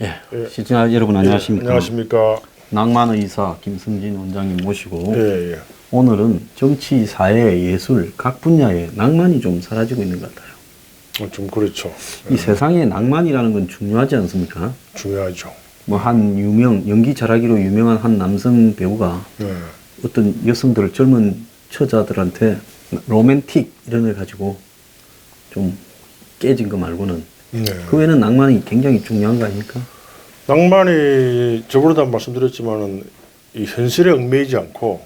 예, 시청자 여러분 안녕하십니까? 안녕하십니까? 낭만의사 김승진 원장님 모시고 예, 예. 오늘은 정치, 사회, 예술 각 분야에 낭만이 좀 사라지고 있는 것 같아요. 좀 그렇죠. 이 세상에 낭만이라는 건 중요하지 않습니까? 중요하죠. 뭐 한 연기 잘하기로 유명한 한 남성 배우가 예. 어떤 여성들 젊은 처자들한테 로맨틱 이런 걸 가지고 좀 깨진 거 말고는 네. 그 외에는 낭만이 굉장히 중요한 거 아닙니까? 낭만이 저번에도 말씀드렸지만은 이 현실에 얽매이지 않고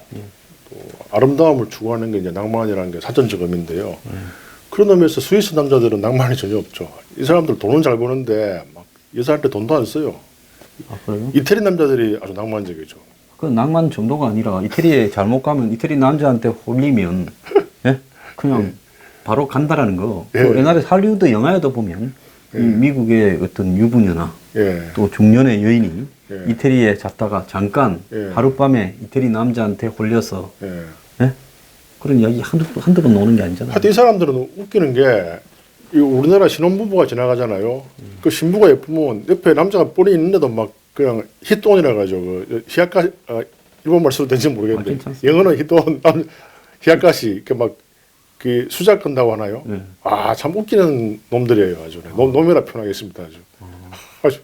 또 아름다움을 추구하는 게 이제 낭만이라는 게 사전적 의미인데요. 그런 의미에서 스위스 남자들은 낭만이 전혀 없죠. 이 사람들 돈은 잘 버는데 막 여자한테 돈도 안 써요. 아, 그래요? 이태리 남자들이 아주 낭만적이죠. 그 낭만 정도가 아니라 이태리에 잘못 가면 이태리 남자한테 홀리면 예? 그냥 바로 간다라는 거. 예. 그 옛날에 할리우드 영화에도 보면 이 미국의 어떤 유부녀나 예. 또 중년의 여인이 예. 이태리에 잤다가 잠깐 예. 하룻밤에 이태리 남자한테 홀려서 예. 예? 그런 이야기 한두 번 나오는 게 아니잖아요. 하여튼 이 사람들은 웃기는 게 이 우리나라 신혼부부가 지나가잖아요. 그 신부가 예쁘면 옆에 남자가 뻘이 있는데도 막 그냥 히돈이라 가지고 그 히야카 일본 말 써도 되는지 모르겠는데 괜찮습니다. 영어는 히돈 히야카시 이렇게 막 그 수작 건다고 하나요? 네. 아 참 웃기는 놈들이에요 아주. 놈이라 표현하겠습니다 아주. 아주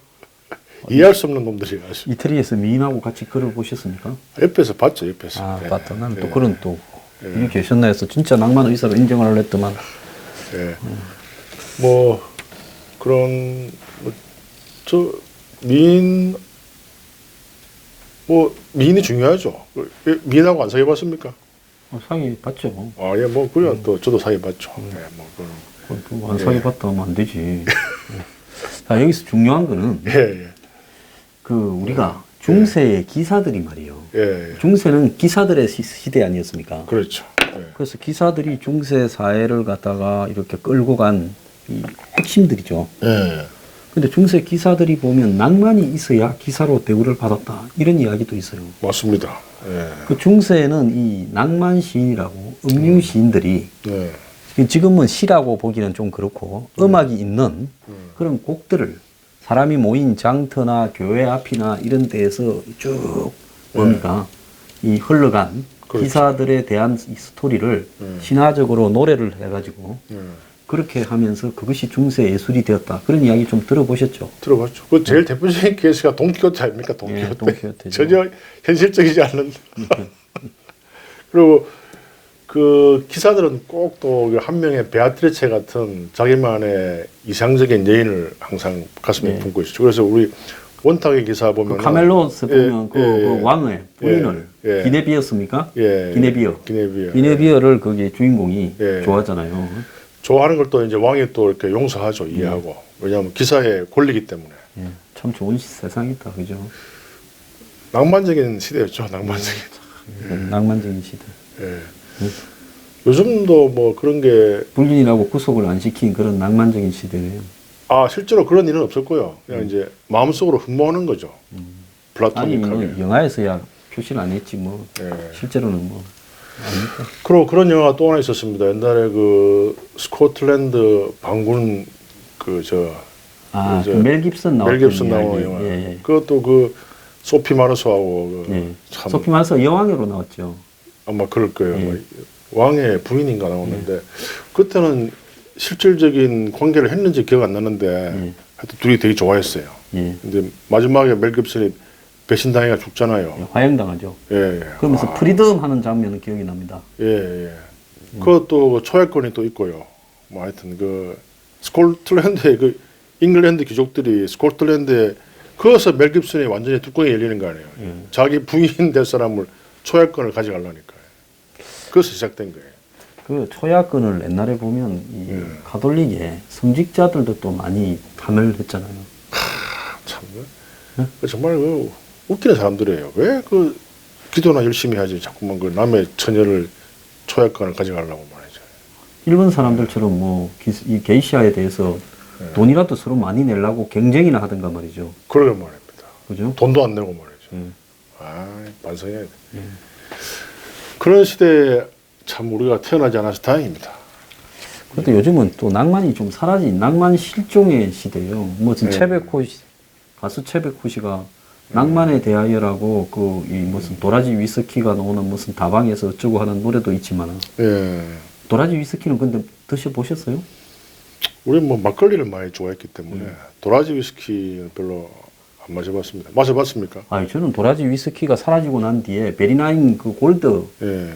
이해할 수 없는 놈들이에요 아주. 이태리에서 미인하고 같이 걸어 보셨습니까? 옆에서 봤죠 옆에서. 아, 예. 맞다. 나는 또 예. 그런 또 이미 계셨나 해서 진짜 낭만 의사로 인정을 하려 했더만 예. 뭐 그런 저 미인 뭐 미인이 중요하죠. 미인하고 안 사귀어 봤습니까? 사기 봤죠. 아, 예, 뭐 그래요. 또 저도 사귀어 봤죠. 예, 뭐 그런. 안 사기 봤다 하면 안 되지. 자, 여기서 중요한 거는 예, 예, 그 우리가 중세의 기사들이 말이에요. 예, 예. 중세는 기사들의 시대 아니었습니까? 그렇죠. 예. 그래서 기사들이 중세 사회를 갖다가 이렇게 끌고 간 이 핵심들이죠. 예. 근데 중세 기사들이 보면 낭만이 있어야 기사로 대우를 받았다. 이런 이야기도 있어요. 맞습니다. 예. 그 중세에는 이 낭만 시인이라고 음유 시인들이 예. 지금은 시라고 보기는 좀 그렇고 음악이 있는 그런 곡들을 사람이 모인 장터나 교회 앞이나 이런 데에서 쭉 뭡니까 이 흘러간 그렇죠. 기사들에 대한 이 스토리를 신화적으로 노래를 해가지고 그렇게 하면서 그것이 중세 예술이 되었다. 그런 이야기 좀 들어보셨죠? 들어봤죠. 그 제일 대표적인 케이스가 돈키호테 아닙니까? 돈키호테. 예, 돈키호테죠. 전혀 현실적이지 않은. 그리고 그 기사들은 꼭 또 한 명의 베아트리체 같은 자기만의 이상적인 여인을 항상 가슴에 예. 품고 있죠. 그래서 우리 원탁의 기사 보면 그 카멜로스 보면 그 예. 왕의 부인을 예. 기네비어습니까? 예. 기네비어. 기네비어. 기네비어를 거기 주인공이 예. 좋아하잖아요. 좋아하는 걸 또 이제 왕이 또 이렇게 용서하죠. 이해하고. 왜냐하면 기사의 권리기 때문에. 예. 참 좋은 세상이다, 그죠? 낭만적인 시대였죠. 낭만적인. 낭만적인 시대. 예. 요즘도 뭐 그런 게 불륜이라고 구속을 안 시킨 그런 낭만적인 시대네요. 실제로 그런 일은 없었고요. 그냥 이제 마음속으로 흠모하는 거죠. 아니 플라토닉하게. 뭐 영화에서야 표시를 안 했지 뭐 예. 실제로는 뭐 아닙니까? 그리고 그런 영화가 또 하나 있었습니다. 옛날에 그 스코틀랜드 반군 멜 깁슨 나왔던 멜 깁슨 이야기. 나온 영화. 예, 예. 그것도 그 소피 마르소하고 그 예. 참 소피 마르소 여왕으로 나왔죠. 아마 그럴 거예요. 예. 아마 왕의 부인인가 나오는데 그때는 실질적인 관계를 했는지 기억 안 나는데 하여튼 둘이 되게 좋아했어요. 예. 근데 마지막에 멜 깁슨이 배신당해가 죽잖아요. 화형당하죠. 예. 그러면서 프리덤 하는 장면은 기억이 납니다. 예. 그것도 초약권이 또 있고요. 뭐 하여튼 그 스코틀랜드의 그 잉글랜드 귀족들이 스코틀랜드에 그래서 멜 깁슨이 완전히 뚜껑이 열리는 거 아니에요. 자기 부인 될 사람을 초약권을 가져가려니까요. 그래서 시작된 거예요. 그 초약권을 옛날에 보면 이 가톨릭의 성직자들도 또 많이 참여를 했잖아요. 참, 정말 그 웃기는 사람들이에요. 왜 그 기도나 열심히 하지 자꾸만 그 남의 처녀를 초약권을 가져가려고 말이죠. 일본 사람들처럼 뭐 이 게이샤에 대해서 돈이라도 서로 많이 내려고 경쟁이나 하든가 말이죠. 그러게 말입니다. 그죠? 돈도 안 내고 말이죠. 음. 아, 반성해야 돼. 그런 시대에 참 우리가 태어나지 않아서 다행입니다. 그래도 요즘은 또 낭만이 좀 사라진 낭만 실종의 시대예요. 무슨 가수 채베코 씨가 낭만에 대하여라고 그 이 무슨 도라지 위스키가 나오는 무슨 다방에서 어쩌고 하는 노래도 있지만 예. 도라지 위스키는 근데 드셔보셨어요? 우리 뭐 막걸리를 많이 좋아했기 때문에 도라지 위스키는 별로 안 마셔봤습니다. 마셔봤습니까? 아니 저는 도라지 위스키가 사라지고 난 뒤에 베리나인 그 골드 예.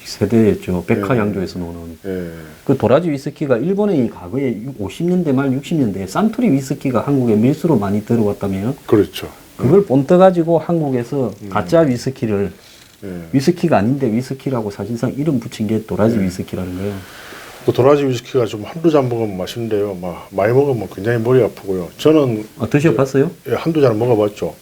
세대였죠. 백화 양조에서 나오는 예. 그 도라지 위스키가 일본의 과거에 50년대 말 60년대에 산토리 위스키가 한국에 밀수로 많이 들어왔다면 그렇죠. 그걸 본떠 가지고 한국에서 가짜 위스키를 예. 위스키가 아닌데 위스키라고 사실상 이름 붙인 게 도라지 위스키라는 거예요. 그 도라지 위스키가 좀 한두 잔 먹으면 맛있는데요. 많이 먹으면 굉장히 머리 아프고요. 저는 드셔봤어요? 예, 한두 잔 먹어봤죠.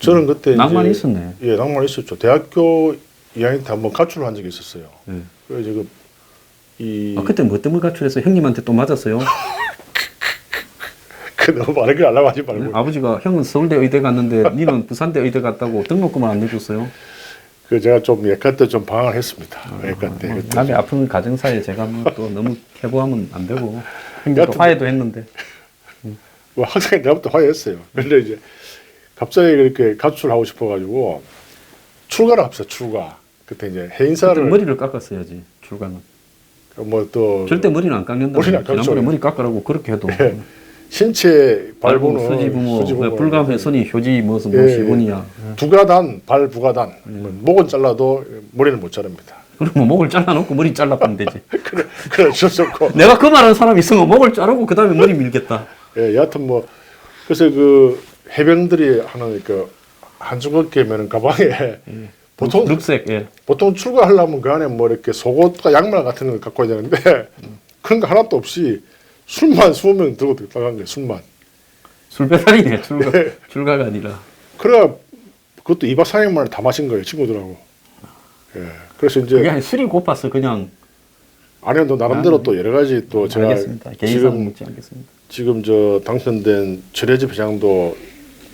저는 그때 낭만이 이제, 있었네. 예, 낭만이 있었죠. 대학교 2학년 때 한번 가출을 한 적이 있었어요. 예. 그래서 지금 그때 뭐 때문에 가출해서 형님한테 또 맞았어요? 그 너무 많은 걸 알라고 하지 말고. 아버지가 형은 서울대 의대 갔는데 니는 부산대 의대 갔다고 등록금을 안 내줬어요? 그 제가 좀 예컨 때 좀 방황을 했습니다. 예컨 때. 그때 남의 아픈 가정사에 제가 뭐 또 너무 해부하면 안 되고 형님도 여하튼 화해도 했는데 뭐 항상 내가부터 화해했어요. 그런데 이제 갑자기 그렇게 가출하고 싶어가지고 출가를 합시다. 출가. 그때 이제 그때 해인사를 머리를 깎았어야지 출가는. 뭐 또 절대 머리는 안 깎는다. 머리는 안 깎죠. 지난번에 머리 깎으라고 그렇게 해도 신체 발부는 수지부모 불감훼손이 효지 무슨 예, 시분이야. 두가단 발부가단 목은 잘라도 머리는 못 자릅니다. 그러면 목을 잘라놓고 머리 잘라면 되지. 그래 좋고 내가 그 말하는 사람이 있으면 목을 자르고 그 다음에 머리 밀겠다. 예, 여하튼 뭐 그래서 그 해병들이 하는 그 한중국계면 가방에 보통 룩색 예. 보통 출가하려면 그 안에 뭐 이렇게 속옷과 양말 같은 걸 갖고 와야 되는데 그런 거 하나도 없이 술만 20명 들고 나간 거예요. 술만. 술 배달이네. 출가가 아니라. 그래야 그것도 2박 3일 만에 다 마신 거예요. 친구들하고. 예. 그래서 이제 그게 아니 술이 고팠어 그냥. 아니요, 또 나름대로 또 여러 가지 또 제가 알겠습니다. 개인사는 묻지 않겠습니다. 지금 저 당선된 최대집 회장도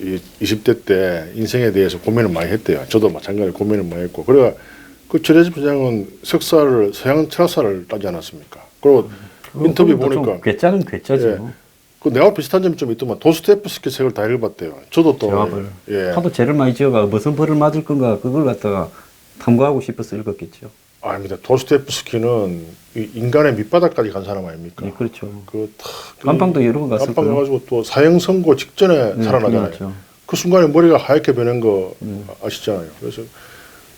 이 20대 때 인생에 대해서 고민을 많이 했대요. 저도 마찬가지로 고민을 많이 했고. 그래가 그 최대집 회장은 석사를 서양 철학사를 따지 않았습니까? 그리고 인터뷰 보니까 괴짜는 괴짜죠. 예. 그 내가 비슷한 점이 좀 있더만 도스토옙스키 책을 다 읽어봤대요. 저도 또 제압을. 예. 하도 죄를 많이 지어가 무슨 벌을 맞을 건가 그걸 갖다가 탐구하고 싶어서 읽었겠죠. 아닙니다. 도스토옙스키는 이 인간의 밑바닥까지 간 사람 아닙니까? 예, 그렇죠. 깜빵도 여러 번 갔을 깜빵 거예요. 가가지고 또 사형 선고 직전에 살아나잖아요. 그렇죠. 그 순간에 머리가 하얗게 변한 거 아시잖아요. 그래서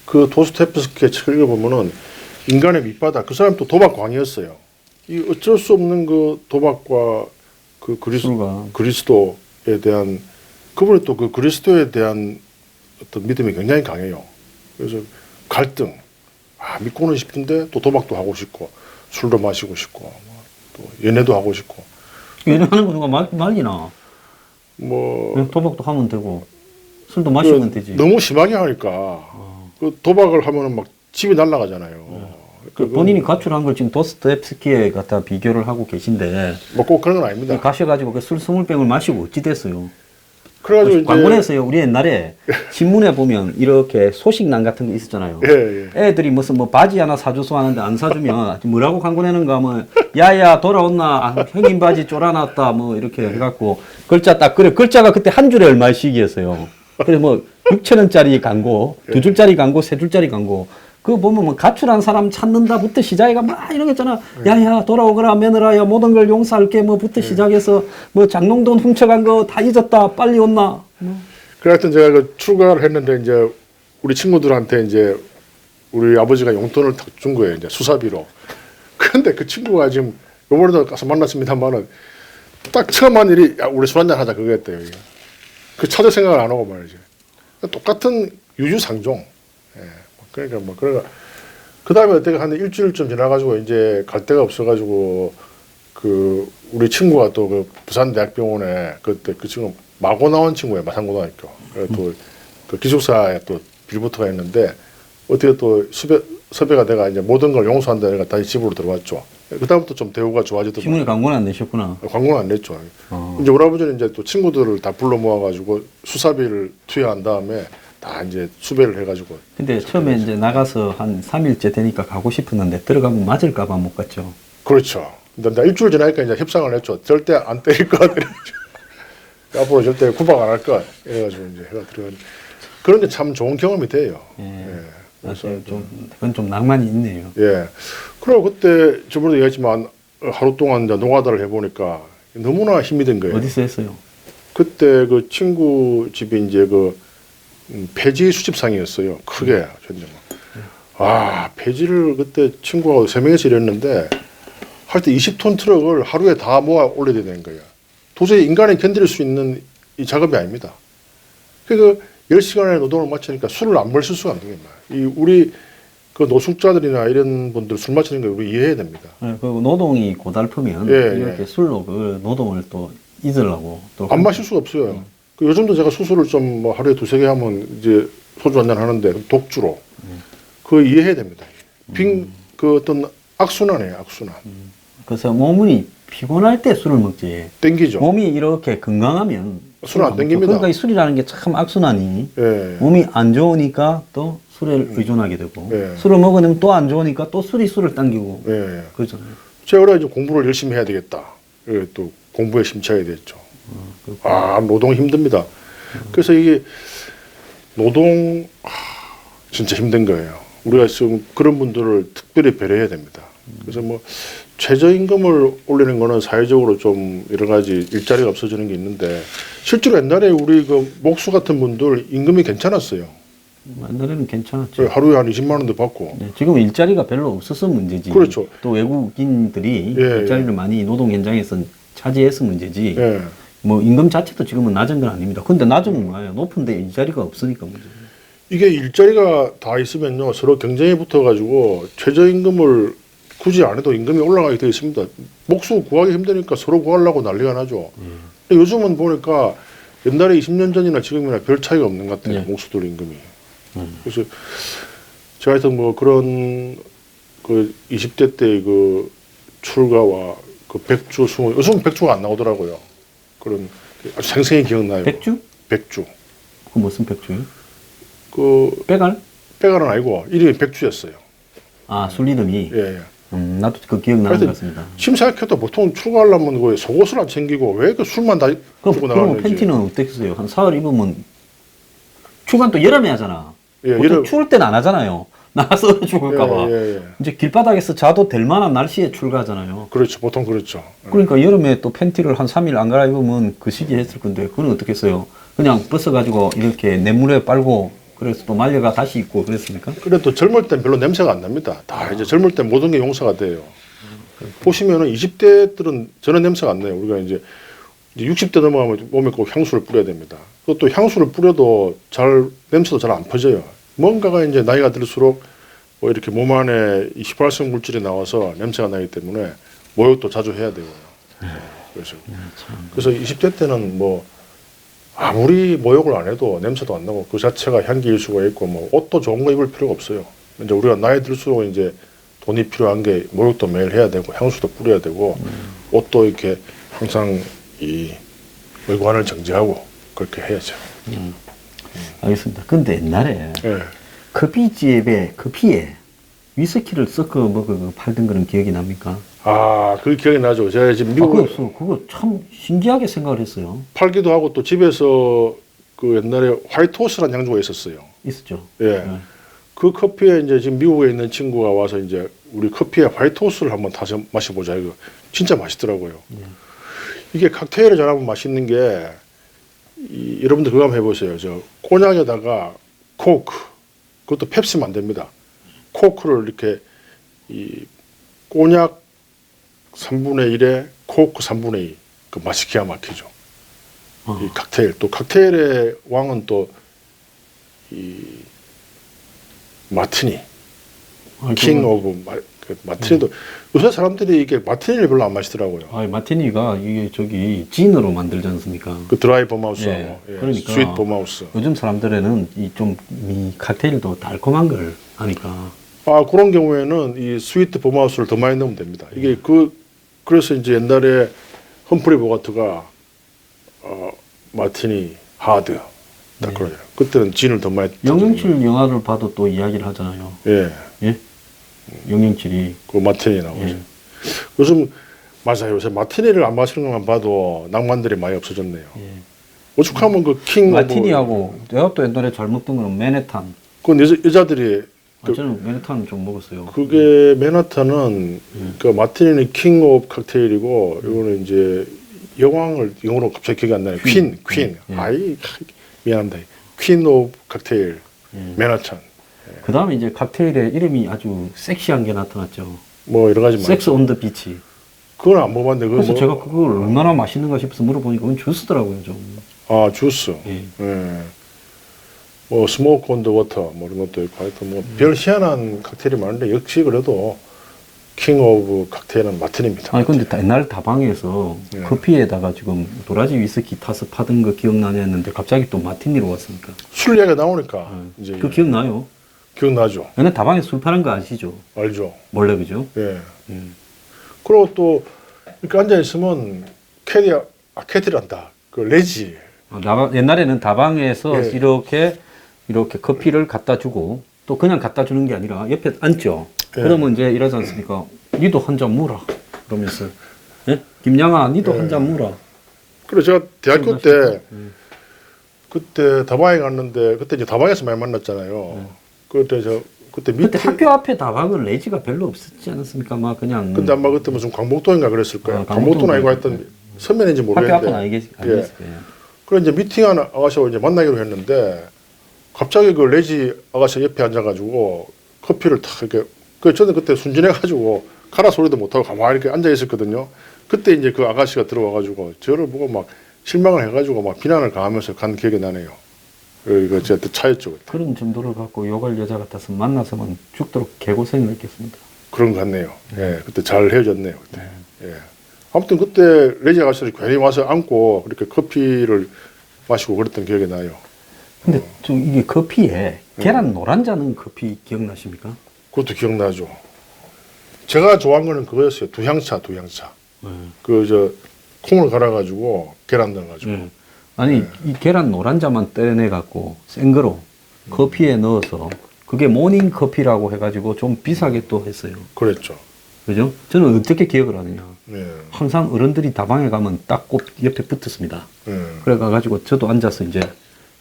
그 도스토옙스키의 책을 읽어보면은 인간의 밑바닥, 그 사람 또 도박광이었어요. 이 어쩔 수 없는 그 도박과 그 그리스도에 대한 그분이 또 그 그리스도에 대한 어떤 믿음이 굉장히 강해요. 그래서 갈등, 믿고는 싶은데 또 도박도 하고 싶고 술도 마시고 싶고 또 연애도 하고 싶고. 연애하는 거 누가 말리나? 뭐 그냥 도박도 하면 되고 술도 마시면 되지. 너무 심하게 하니까 그 도박을 하면은 막 집이 날아가잖아요. 본인이 가출한 걸 지금 도스토옙스키에 갖다 비교를 하고 계신데 뭐 꼭 그런 건 아닙니다. 가셔가지고 그 술 20병을 마시고 어찌 됐어요? 그래가지고 이제 관군에서요. 우리 옛날에 신문에 보면 이렇게 소식란 같은 거 있었잖아요. 예. 애들이 무슨 뭐 바지 하나 사줘서 하는데 안 사주면 뭐라고 광고내는가 하면 야야 돌아온나 형님 바지 쫄아놨다 뭐 이렇게 해갖고 글자 딱 그래 글자가 그때 한 줄에 얼마씩이었어요. 그래서 뭐 6,000원짜리 광고, 2줄짜리 광고, 3줄짜리 광고. 그거 보면 뭐 가출한 사람 찾는다부터 시작해가 막 이런 거 있잖아. 야야 돌아오거라 며느라야 모든 걸 용서할게 뭐부터 시작해서 뭐 장롱돈 훔쳐간 거 다 잊었다 빨리 온나. 그래 하여튼 제가 그 출가를 했는데 이제 우리 친구들한테 이제 우리 아버지가 용돈을 딱 준 거예요. 이제 수사비로. 그런데 그 친구가 지금 요번에도 가서 만났습니다만은 딱 처음 한 일이 야, 우리 술 한잔 하자 그거였대요. 이게. 그 찾을 생각을 안 하고 말이죠. 똑같은 유주상종. 예. 그러니까 뭐 그래가 그 다음에 어떻게 한 일주일쯤 지나가지고 이제 갈 데가 없어가지고 그 우리 친구가 또 그 부산대학병원에 그때 그 친구 마고 나온 친구예요. 마산고등학교. 또 그 기숙사에 또 빌부터가 있는데 어떻게 또 섭외가 내가 이제 모든 걸 용서한다 내가 다시 집으로 들어왔죠. 그다음부터 좀 대우가 좋아지더라고요. 신문에 광고는 안 내셨구나. 광고는 안 냈죠. 어. 이제 우리 아버지는 이제 또 친구들을 다 불러 모아가지고 수사비를 투여한 다음에 다 이제 수배를 해가지고. 근데 처음에 이제 나가서 한 3일째 되니까 가고 싶었는데 들어가면 맞을까봐 못 갔죠. 그렇죠. 근데 나 일주일 지나니까 이제 협상을 했죠. 절대 안 때릴 것. 앞으로 절대 구박 안 할 것. 이래가지고 이제 해가 들어간. 그런 게 참 좋은 경험이 돼요. 사실 좀 그건 좀 낭만이 있네요. 예. 그리고 그때 저번에도 얘기했지만 하루 동안 이제 노가다를 해보니까 너무나 힘이 든 거예요. 어디서 했어요? 그때 그 친구 집이 이제 그 폐지 수집상이었어요. 크게. 폐지를 그때 친구하고 3명이서 일했는데 할 때 20톤 트럭을 하루에 다 모아 올려야 되는 거예요. 도저히 인간이 견딜 수 있는 이 작업이 아닙니다. 그러니까 10시간의 노동을 마치니까 술을 안 마실 수가 없는 거예요. 우리 그 노숙자들이나 이런 분들 술 마시는 거 우리 이해해야 됩니다. 네, 그리고 노동이 고달프면 이렇게 술로 그 노동을 또 잊으려고 또 안 마실 수가 없어요. 그 요즘도 제가 수술을 좀 뭐 하루에 2-3개 하면 이제 소주 한잔 하는데 독주로 그거 이해해야 됩니다. 그 어떤 악순환이에요, 악순환. 그래서 몸이 피곤할 때 술을 먹지. 땡기죠. 몸이 이렇게 건강하면 술은 안 먹죠. 땡깁니다. 그러니까 이 술이라는 게 참 악순환이 예. 몸이 안 좋으니까 또 술에 의존하게 되고 예. 술을 먹으면 또 안 좋으니까 또 술을 당기고 예. 그러잖아요. 제가 그래 이제 공부를 열심히 해야 되겠다. 예, 또 공부에 심취하게 됐죠. 노동 힘듭니다. 그래서 이게 노동 진짜 힘든 거예요. 우리가 지금 그런 분들을 특별히 배려해야 됩니다. 그래서 뭐 최저임금을 올리는 거는 사회적으로 좀 여러 가지 일자리가 없어지는 게 있는데 실제로 옛날에 우리 그 목수 같은 분들 임금이 괜찮았어요. 옛날에는 괜찮았죠. 하루에 한 20만 원도 받고. 네, 지금은 일자리가 별로 없어서 문제지. 그렇죠. 또 외국인들이 일자리를 많이 노동 현장에서 차지해서 문제지. 예. 뭐 임금 자체도 지금은 낮은 건 아닙니다. 근데 낮은 거예요. 높은데 일자리가 없으니까 문제죠. 이게 일자리가 다 있으면요 서로 경쟁이 붙어가지고 최저임금을 굳이 안 해도 임금이 올라가게 되어 있습니다. 목수 구하기 힘드니까 서로 구하려고 난리가 나죠. 근데 요즘은 보니까 옛날에 20년 전이나 지금이나 별 차이가 없는 것 같아요. 목수들 임금이. 그래서 제가 하여튼 뭐 그런 그 20대 때 그 출가와 그 백주 숭어 요즘 백주가 안 나오더라고요. 그런 아주 생생히 기억나요. 백주? 백주. 그 무슨 백주요? 그 빼갈? 빼갈은 아니고 이름이 백주였어요. 아, 술 이름이. 예. 나도 그 기억나는 것 같습니다. 심사학회도 보통 출가하려면 왜 속옷을 안 챙기고 왜 그 술만 다 들고 그럼 나가는지. 팬티는 어떻겠어요? 한 사흘 입으면 출근 또 여름에 하잖아. 예, 보통 추울 때는 안 하잖아요. 나가서 죽을까봐. 예. 이제 길바닥에서 자도 될 만한 날씨에 출가하잖아요. 그렇죠. 보통 그렇죠. 그러니까 여름에 또 팬티를 한 3일 안 갈아입으면 그 시기에 했을 건데 그건 어떻게 했어요? 그냥 벗어가지고 이렇게 냇물에 빨고 그래서 또 말려가 다시 입고 그랬습니까? 그래도 젊을 땐 별로 냄새가 안 납니다. 다 이제 젊을 땐 모든 게 용서가 돼요. 보시면은 20대들은 전혀 냄새가 안 나요. 우리가 이제 60대 넘어가면 몸에 꼭 향수를 뿌려야 됩니다. 그것도 향수를 뿌려도 냄새도 잘 안 퍼져요. 뭔가가 이제 나이가 들수록 뭐 이렇게 몸 안에 이 휘발성 물질이 나와서 냄새가 나기 때문에 목욕도 자주 해야 되고요. 그래서 20대 때는 뭐 아무리 목욕을 안 해도 냄새도 안 나고 그 자체가 향기일 수가 있고 뭐 옷도 좋은 거 입을 필요가 없어요. 이제 우리가 나이 들수록 이제 돈이 필요한 게 목욕도 매일 해야 되고 향수도 뿌려야 되고 옷도 이렇게 항상 이 외관을 정지하고 그렇게 해야죠. 알겠습니다. 근데 옛날에 예. 커피에 위스키를 섞어 먹어 팔던 그런 기억이 납니까? 그 기억이 나죠. 제가 지금 미국 그거 참 신기하게 생각을 했어요. 팔기도 하고 또 집에서 그 옛날에 화이트호스라는 양주가 있었어요. 있었죠. 예. 그 커피에 이제 지금 미국에 있는 친구가 와서 이제 우리 커피에 화이트호스를 한번 타서 마셔보자. 이거 진짜 맛있더라고요. 이게 칵테일을 잘하면 맛있는 게 여러분들 그거 한번 해보세요. 저 꼬냑에다가 코크, 그것도 펩시면 안 됩니다. 코크를 이렇게 이 꼬냑 3분의 1에 코크 3분의 2, 그 맛이 기가 막히죠. 이 칵테일, 또 칵테일의 왕은 또 이 마티니, 킹 오브 마티니도 요새 사람들이 이게 마티니를 별로 안 마시더라고요. 아, 마티니가 이게 저기 진으로 만들지 않습니까? 그 드라이 버마우스하고 예, 그러니까 스윗 버마우스. 요즘 사람들에는 이 칵테일도 달콤한 걸 하니까. 아 그런 경우에는 이 스위트 버마우스를 더 많이 넣으면 됩니다. 이게 그래서 이제 옛날에 험프리 보가트가 마티니 하드 딱 그러잖아요. 그때는 진을 더 많이. 007 영화를 봐도 또 이야기를 하잖아요. 예. 예? 007이. 그 마티니 나오죠. 예. 요즘 맞아요. 요새 마티니를 안 마시는 것만 봐도 낭만들이 많이 없어졌네요. 예. 오죽하면 그 킹 마티니하고 내가 또 옛날에 잘 먹던 거는 맨해탄. 그건 여자들이 저는 맨해탄은 좀 먹었어요. 그게 맨하탄은 그 마티니는 킹 오브 칵테일이고 이거는 이제 여왕을 영어로 갑자기 기억이 안 나요. 퀸. 예. 아이 미안합니다. 퀸 오브 칵테일 맨하탄. 그 다음에 이제 칵테일의 이름이 아주 섹시한 게 나타났죠. 뭐 여러 가지 섹스 온 더 비치. 그건 안 먹어봤는데 그래서 뭐, 제가 그걸 얼마나 맛있는가 싶어서 물어보니까 그건 주스더라고요, 좀. 아 주스. 예. 예. 뭐 스모크 온 더 워터 뭐 이런 것도 있고 하여튼 뭐 별 희한한 칵테일이 많은데 역시 그래도 킹 오브 칵테일은 마티니입니다. 아니 근데 옛날 다방에서 예. 커피에다가 지금 도라지 위스키 타서 파던 거 기억나냐 했는데 갑자기 또 마티니로 왔으니까. 술 이야기가 나오니까 이제 그 기억나요? 기억나죠. 옛날 다방에 술 파는 거 아시죠? 알죠. 몰래 그죠? 예. 그리고 또 이렇게 앉아 있으면 캐디란다. 그 레지. 옛날에는 다방에서 예. 이렇게 커피를 갖다 주고 또 그냥 갖다 주는 게 아니라 옆에 앉죠. 예. 그러면 이제 이러지 않습니까? 니도 한 잔 물어. 그러면서 예? 김양아, 니도 한 잔 물어. 그래 제가 대학교 때 그때 다방에 갔는데 그때 이제 다방에서 많이 만났잖아요. 그때 그때 학교 앞에 다방은 레지가 별로 없었지 않았습니까? 막 그냥. 근데 아마 그때 무슨 광복동인가 그랬을 거예요. 아, 광복동 아니고 광복동. 하여튼 서면인지 학교 모르겠는데. 앞은 알겠을 거예요. 그래 이제 미팅하는 아가씨하고 이제 만나기로 했는데 갑자기 그 레지 아가씨 옆에 앉아가지고 커피를 탁 이렇게 저는 그때 순진해가지고 카라 소리도 못하고 가만히 이렇게 앉아 있었거든요. 그때 이제 그 아가씨가 들어와가지고 저를 보고 막 실망을 해가지고 막 비난을 가하면서 간 기억이 나네요. 이거 제가 차였죠. 그때. 그런 정도를 갖고 욕할 여자 같아서 만나서만 죽도록 개고생을 했겠습니다. 그런 것 같네요. 예, 그때 잘 헤어졌네요. 그때. 예. 아무튼 그때 레지 아가씨를 괜히 와서 안고 그렇게 커피를 마시고 그랬던 기억이 나요. 근데 좀 이게 커피에 계란 노란자는 커피 기억나십니까? 그것도 기억나죠. 제가 좋아한 거는 그거였어요. 두향차. 그 콩을 갈아가지고 계란 넣어가지고. 아니 이 계란 노란자만 떼내 갖고 생거로 커피에 넣어서 그게 모닝 커피라고 해가지고 좀 비싸게 또 했어요. 그랬죠. 그죠? 저는 어떻게 기억을 하느냐. 네. 항상 어른들이 다방에 가면 딱 꼭 옆에 붙었습니다. 네. 그래 가지고 저도 앉아서 이제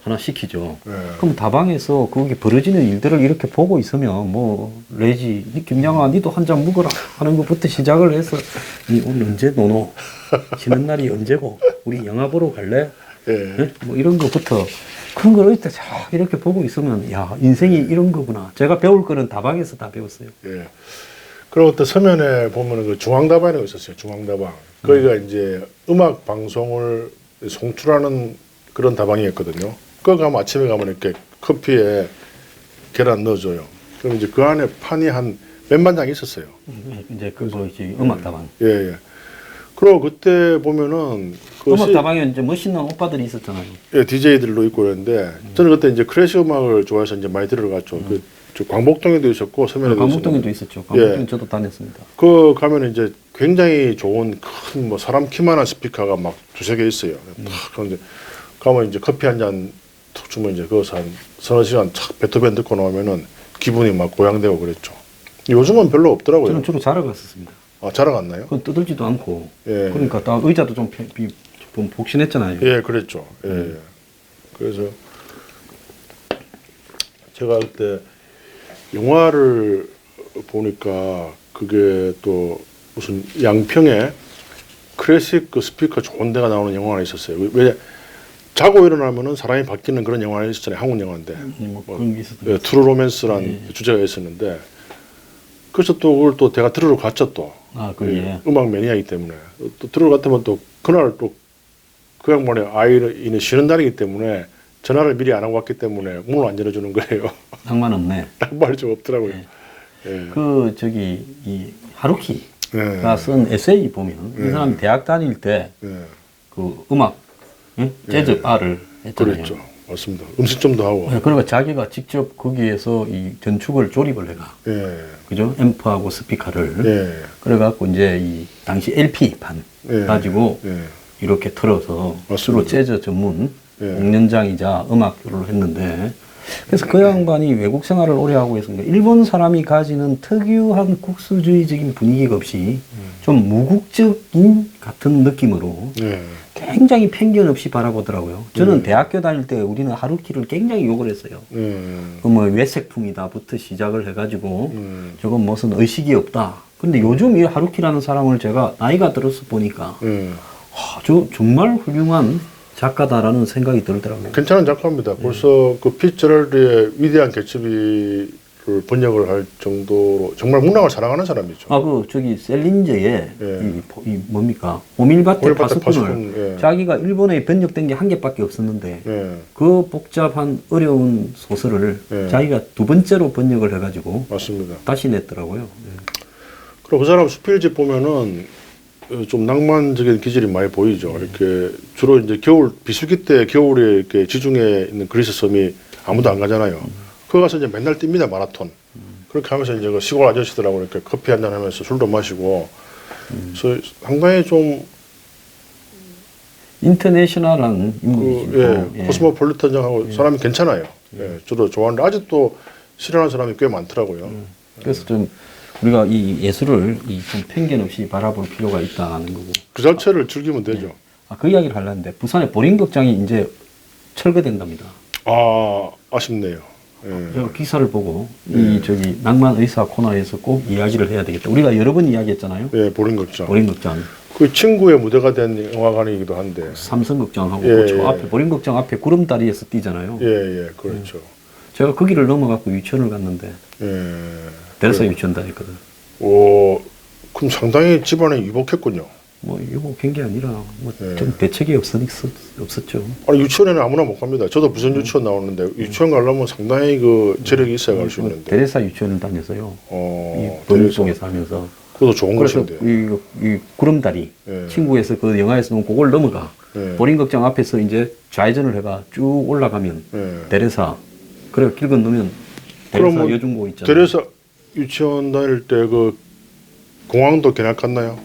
하나 시키죠. 네. 그럼 다방에서 거기 벌어지는 일들을 이렇게 보고 있으면 뭐 레지, 김양아 니도 한 잔 묵어라 하는 것부터 시작을 해서 니 오늘 언제 노노? 쉬는 날이 언제고? 우리 영화 보러 갈래? 예. 네? 뭐 이런 것부터 그런 걸 어릴 때 쫙 이렇게 보고 있으면 야 인생이 이런 거구나. 제가 배울 거는 다방에서 다 배웠어요. 예. 그리고 또 서면에 보면은 그 중앙다방이라고 있었어요. 중앙다방. 거기가 이제 음악 방송을 송출하는 그런 다방이었거든요. 거기 가면 아침에 가면 이렇게 커피에 계란 넣어줘요. 그럼 이제 그 안에 판이 한 몇만 장이 있었어요. 이제 그거 이제 음악 다방. 예. 그리고 그때 보면은 그 음악 다방에 이제 멋있는 오빠들이 있었잖아요. 예, DJ들도 있고 그랬는데 저는 그때 이제 클래식 음악을 좋아해서 이제 많이 들어갔죠. 저 광복동에도 있었고 서면에도 광복동에도 있었죠. 광복동 저도 다녔습니다. 그 가면 이제 굉장히 좋은 큰 뭐 사람 키만한 스피커가 막 두세 개 있어요. 탁 그런데 가면 이제 커피 한 잔 툭 주면 이제 거기서 한 서너 시간 탁 베토벤 듣고 나오면은 기분이 막 고양되고 그랬죠. 요즘은 별로 없더라고요. 저는 주로 자러 갔었습니다. 아, 자러 갔나요? 그건 떠들지도 않고. 예. 그러니까 딱 의자도 좀 복신했잖아요. 예, 그랬죠. 예. 그래서 제가 그때 영화를 보니까 그게 또 무슨 양평에 클래식 그 스피커 좋은 데가 나오는 영화가 있었어요. 왜 자고 일어나면은 사람이 바뀌는 그런 영화가 있었잖아요. 한국 영화인데. 뭐 그런 게 있었던 예, 트루 로맨스란 주제가 있었는데 그래서 또 그걸 또 제가 들으러 갔죠 또. 아, 그게. 음악 매니아이기 때문에 또 들으러 갔다면 또 그날 또 그 양반의 아이는 쉬는 날이기 때문에 전화를 미리 안 하고 왔기 때문에 문을 안 열어주는 거예요. 낭만 없네. 낭만이 좀 없더라고요. 네. 예. 그 저기 이 하루키가 예. 쓴 에세이 보면 이 사람이 대학 다닐 때 그 예. 음악 재즈 바를 했잖아요. 그랬죠. 맞습니다. 음식점도 하고. 네, 그러니까 자기가 직접 거기에서 이 전축을 조립을 해가. 예. 그죠? 앰프하고 스피커를. 예. 그래갖고 이제 이 당시 LP판 예. 가지고 예. 이렇게 틀어서 주로 맞습니다. 재즈 전문 예. 공연장이자 음악교를 했는데 그래서 그 양반이 외국 생활을 오래 하고 있으니까 일본 사람이 가지는 특유한 국수주의적인 분위기가 없이 좀 무국적인 같은 느낌으로 예. 굉장히 편견 없이 바라보더라고요. 저는 예. 대학교 다닐 때 우리는 하루키를 굉장히 욕을 했어요. 예. 뭐 외색풍이다부터 시작을 해가지고 저건 무슨 의식이 없다. 근데 요즘 이 하루키라는 사람을 제가 나이가 들어서 보니까 예. 저 정말 훌륭한 작가다라는 생각이 들더라고요. 괜찮은 작가입니다. 벌써 그 피츠제럴드의 위대한 개츠비를 번역을 할 정도로 정말 문학을 사랑하는 사람이죠. 아, 그 저기 셀린저의 예. 이 뭡니까 호밀밭의 호밀밭의 파수꾼을 파수꾼, 예. 자기가 일본에 번역된 게 한 개밖에 없었는데 예. 그 복잡한 어려운 소설을 예. 자기가 두 번째로 번역을 해가지고 맞습니다. 다시 냈더라고요. 그리고 그 사람 수필집 보면은 좀 낭만적인 기질이 많이 보이죠. 이렇게 주로 이제 겨울 비수기 때 겨울에 이렇게 지중해 있는 그리스 섬이 아무도 안 가잖아요. 거기 가서 이제 맨날 뜁니다 마라톤. 그렇게 하면서 이제 그 시골 아저씨들하고 이렇게 커피 한잔 하면서 술도 마시고. 그래서 상당히 좀 인터내셔널한 인물이죠. 예, 코스모폴리탄하고 사람이 괜찮아요. 예, 저도 좋아하는데 아직도 싫어하는 사람이 꽤 많더라고요. 그래서 좀 우리가 이 예술을 좀 편견 없이 바라볼 필요가 있다는 거고. 그 자체를 즐기면 되죠. 아, 그 이야기를 하려는데 부산에 보링극장이 이제 철거된답니다. 아, 아쉽네요. 예. 제가 기사를 보고 이 저기 낭만 의사 코너에서 꼭 이야기를 해야 되겠다. 우리가 여러 번 이야기했잖아요. 예, 보링극장. 보링극장, 그 친구의 무대가 된 영화관이기도 한데. 삼성극장하고 예, 저 예. 앞에 보링극장 앞에 구름다리에서 뛰잖아요. 예, 예, 그렇죠. 제가 거기를 넘어가고 유치원을 갔는데 예. 대르사 유치원 다녔거든. 오, 그럼 상당히 집안에 유복했군요. 뭐 이거 뵌게 아니라 뭐 예. 좀 대책이 없었죠. 아니, 유치원에는 아무나 못 갑니다. 저도 부산 유치원 나오는데 유치원 가려면 상당히 그 재력이 있어야 갈 수 있는데. 대레사 유치원을 다녀서요. 이 보링속에서 하면서. 그것도 좋은 그래서 것인데. 이 구름다리 예. 친구에서 그 영화에서 놓은 그걸 넘어가 예. 보링극장 앞에서 이제 좌회전을 해가 쭉 올라가면 예. 대레사 그래 길 건너면 대레사 그러면 여중고 있잖아요. 대레사 유치원 다닐 때 그 공항도 견학 갔나요?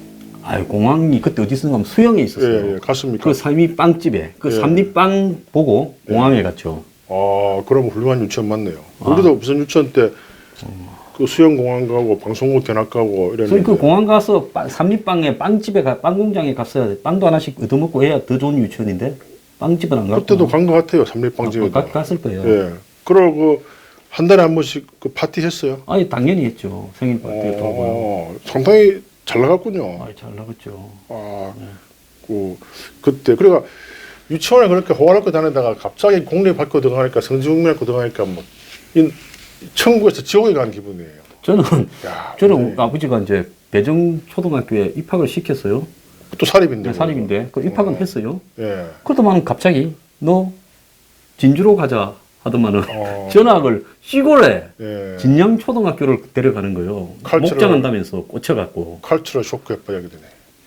아유 공항이 그때 어디 있었는가 하면 수영에 있었어요. 예, 예, 갔습니까? 그 삼리빵집에 그 예. 삼리빵 보고 공항에 갔죠. 아, 그럼 훌륭한 유치원 맞네요. 우리도 무슨 유치원 때 그 수영공항 가고 방송국 견학 가고 그래서 이랬는데. 그 공항 가서 삼리빵에 빵집에 빵 공장에 갔어야 돼. 빵도 하나씩 얻어먹고 해야 더 좋은 유치원인데 빵집은 안 갔고. 그때도 간 것 같아요. 삼립빵집에도. 갔을 거예요. 예. 그러고 한 달에 한 번씩 그 파티 했어요. 아니 당연히 했죠. 생일 파티도 하고. 상당히 잘 나갔군요. 아, 잘 나갔죠. 아, 그때 그러니까 유치원에 그렇게 호화롭게 다니다가 갑자기 공립학교 들어가니까 성지국민학교 들어가니까 뭐 천국에서 지옥에 가는 기분이에요. 저는 야, 저는 아버지가 이제 배정 초등학교에 입학을 시켰어요. 또 사립인데. 네, 사립인데 그 입학은 했어요. 예. 그러더만 갑자기 너 진주로 가자 하더만은 어. 전학을 시골에 예. 진양 초등학교를 데려가는 거예요. 칼치로- 목장한다면서 꽂혀갖고 칼처럴 쇼크에 빠지게 되네.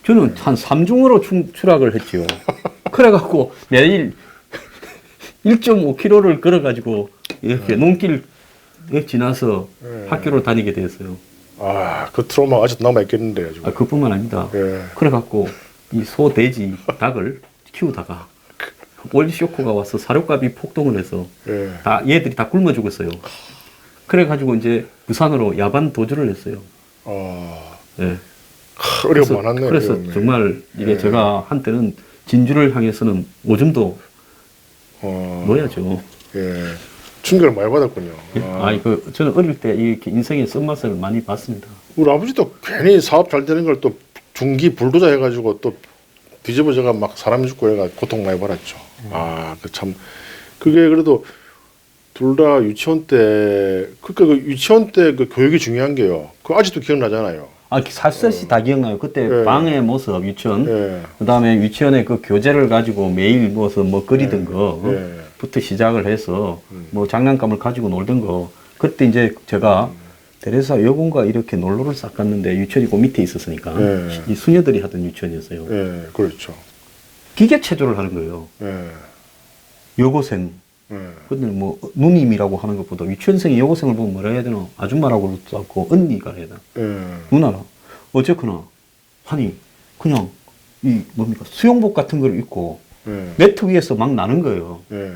저는 한 3중으로 추락을 했지요. 그래갖고 매일 1.5km를 걸어가지고 이렇게 논길 지나서 학교를 다니게 됐어요. 아, 그 트라우마 아직도 남아있겠는데요, 지금. 아, 그뿐만 아닙니다. 예. 그래갖고 이 소, 돼지, 닭을 키우다가 올 쇼크가 와서 사료값이 폭등을 해서 예. 다 얘들이 다 굶어 죽었어요. 그래가지고 이제 부산으로 야반 도주를 했어요. 아, 예. 어려움 많았네요. 그래서 어려움이. 정말 이게 예. 제가 한때는 진주를 향해서는 오줌도 넣어야죠. 예. 충격을 많이 받았군요. 저는 어릴 때 이렇게 인생의 쓴맛을 많이 봤습니다. 우리 아버지도 괜히 사업 잘 되는 걸 또 중기 불도저 해가지고 또 뒤집어져가 막 사람 죽고 해가 고통 많이 받았죠. 아, 그 참 그게 그래도 둘 다 유치원 때 그러니까 그 유치원 때 그 교육이 중요한 게요. 그 아직도 기억나잖아요. 아, 살것이 다 기억나요. 그때 예. 방의 모습, 유치원. 예. 그다음에 유치원에 그 교재를 가지고 매일 무슨 뭐 그리던 거부터 예. 시작을 해서 뭐 장난감을 가지고 놀던 거. 그때 이제 제가 테레사 여군과 이렇게 논로를 싹 갔는데 유치원이 그 밑에 있었으니까 예. 이 수녀들이 하던 유치원이었어요. 예, 그렇죠. 기계 체조를 하는 거예요. 예, 여고생. 예, 근데 뭐 누님이라고 하는 것보다 유치원생이 여고생을 보면 뭐라 해야 되나? 아줌마라고 하고 언니가 해야 되나? 예, 누나라. 어쨌거나 아니 그냥 이 뭡니까 수영복 같은 걸 입고 예, 매트 위에서 막 나는 거예요. 예.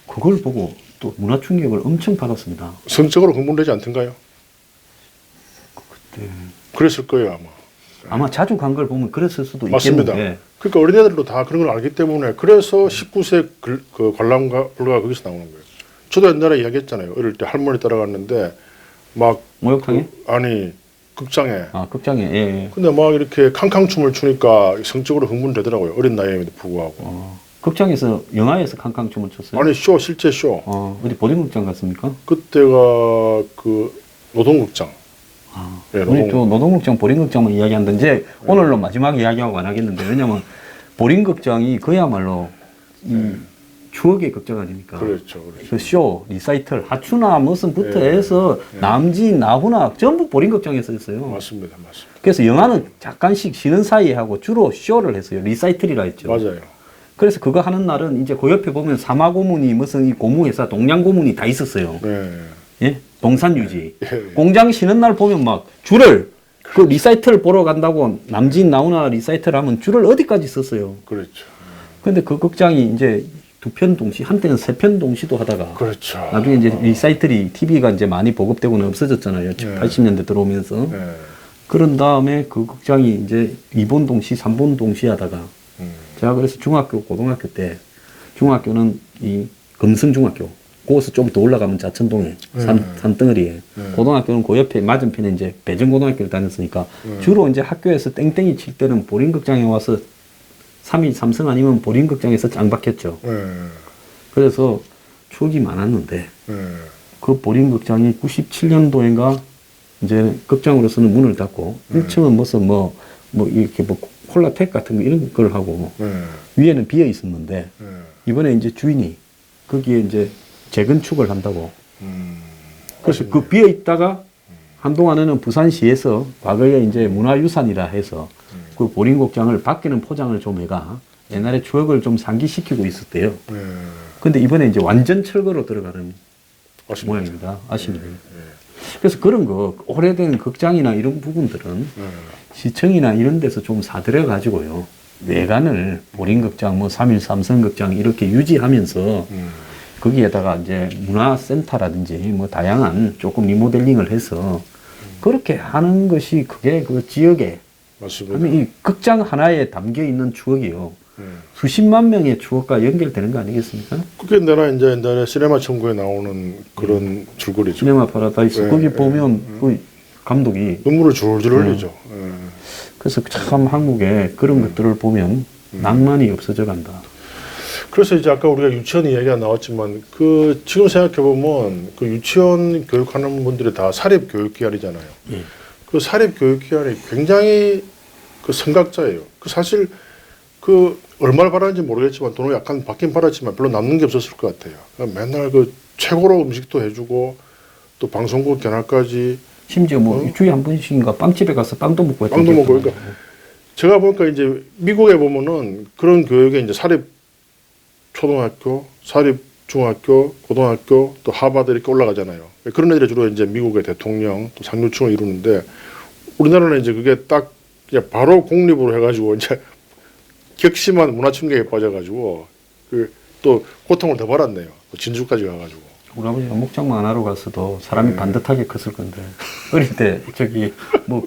그걸 보고 또 문화 충격을 엄청 받았습니다. 성적으로 흥분되지 않던가요? 네. 그랬을 거예요 아마. 아마 자주 간 걸 보면 그랬을 수도 맞습니다. 있겠는데 그러니까 어린애들도 다 그런 걸 알기 때문에 그래서 19세 그 관람가 불가가 거기서 나오는 거예요. 저도 옛날에 이야기했잖아요. 어릴 때 할머니 따라갔는데 막 목욕탕에? 아니 극장에. 아 극장에 예, 예. 근데 막 이렇게 캉캉 춤을 추니까 성적으로 흥분되더라고요. 어린 나이에도 불구하고. 극장에서 영화에서 캉캉 춤을 췄어요? 아니 쇼 실제 쇼. 어디 보딩극장 갔습니까? 그때가 그 노동극장. 아, 예, 우리 또 노동극장, 보링극장만 이야기하는데 오늘로 마지막 이야기하고 안 하겠는데 왜냐면 보링극장이 그야말로 이 추억의 극장 아닙니까? 그렇죠, 그렇죠. 그 쇼, 리사이틀, 하추나 무슨부터 예, 해서 남진, 나훈아 전부 보링극장에서 했어요. 맞습니다, 맞습니다. 그래서 영화는 잠깐씩 쉬는 사이에 하고 주로 쇼를 했어요. 리사이틀이라 했죠. 맞아요. 그래서 그거 하는 날은 이제 그 옆에 보면 사마고문이 무슨 이 고무회사, 동양고문이 다 있었어요. 네. 예? 동산유지. 예, 예. 공장 쉬는 날 보면 막 줄을 그 리사이틀 보러 간다고 남진 나훈아 리사이틀 하면 줄을 어디까지 썼어요. 그렇죠. 근데 그 극장이 이제 두 편 동시, 한때는 세 편 동시도 하다가 그렇죠. 나중에 이제 리사이틀이 TV가 이제 많이 보급되고는 없어졌잖아요. 80년대 들어오면서. 네. 그런 다음에 그 극장이 이제 2본 동시, 3본 동시 하다가 제가 그래서 중학교, 고등학교 때 중학교는 이 금성중학교 거기서 좀 더 올라가면 자천동에 산덩어리에 고등학교는 그 옆에 맞은편에 이제 배정고등학교를 다녔으니까 주로 이제 학교에서 땡땡이 칠 때는 보링극장에 와서 3일 3승 아니면 보링극장에서 짱박했죠. 네. 그래서 추억이 많았는데 네. 그 보링극장이 97년도인가 이제 극장으로서는 문을 닫고 1층은 무슨 뭐 이렇게 뭐 콜라텍 같은 거 이런 걸 하고 네. 위에는 비어 있었는데 네. 이번에 이제 주인이 거기에 이제 재건축을 한다고. 그래서 그 비어 있다가 한동안에는 부산시에서 과거에 이제 문화유산이라 해서 그 보링극장을 밖에는 포장을 좀 해가 옛날에 추억을 좀 상기시키고 있었대요. 네. 근데 이번에 이제 완전 철거로 들어가는 아쉽네요. 모양입니다. 아쉽네요. 그래서 그런 거 오래된 극장이나 이런 부분들은 시청이나 이런 데서 좀 사들여 가지고요. 외관을 보링극장, 뭐 3.1 삼성극장 이렇게 유지하면서 거기에다가 이제 문화센터라든지 뭐 다양한 조금 리모델링을 해서 그렇게 하는 것이 그게 그 지역에 맞습니다. 그러면 이 극장 하나에 담겨 있는 추억이요. 네. 수십만 명의 추억과 연결되는 거 아니겠습니까? 그게 내가 이제 옛날에 시네마 천국에 나오는 그런 줄거리죠. 시네마 파라다이스 네, 거기 네, 보면 그 감독이 눈물을 줄줄 흘리죠. 네. 그래서 참 한국에 그런 것들을 보면 낭만이 없어져 간다. 그래서 이제 아까 우리가 유치원 이야기가 나왔지만 그 지금 생각해 보면 그 유치원 교육하는 분들이 다 사립 교육 기관이잖아요. 그 사립 교육 기관이 굉장히 그 생각자예요. 그 사실 그 얼마를 받았는지 모르겠지만 돈을 약간 받긴 받았지만 별로 남는 게 없었을 것 같아요. 그러니까 맨날 그 최고로 음식도 해주고 또 방송국 견학까지 심지어 뭐 주에 한 번씩인가 빵집에 가서 빵도 먹고 했던 빵도 먹고 기억도 그러니까 제가 보니까 이제 미국에 보면은 그런 교육에 이제 사립 초등학교, 사립 중학교, 고등학교 또 하버드 이렇게 올라가잖아요. 그런 애들이 주로 이제 미국의 대통령 또 상류층을 이루는데 우리나라는 이제 그게 딱 이제 바로 공립으로 해가지고 이제 격심한 문화 충격에 빠져가지고 그 또 고통을 더 받았네요. 진주까지 가가지고. 우리 아버지가 목장만 안 하러 갔어도 사람이 반듯하게 컸을 건데 어릴 때 저기 뭐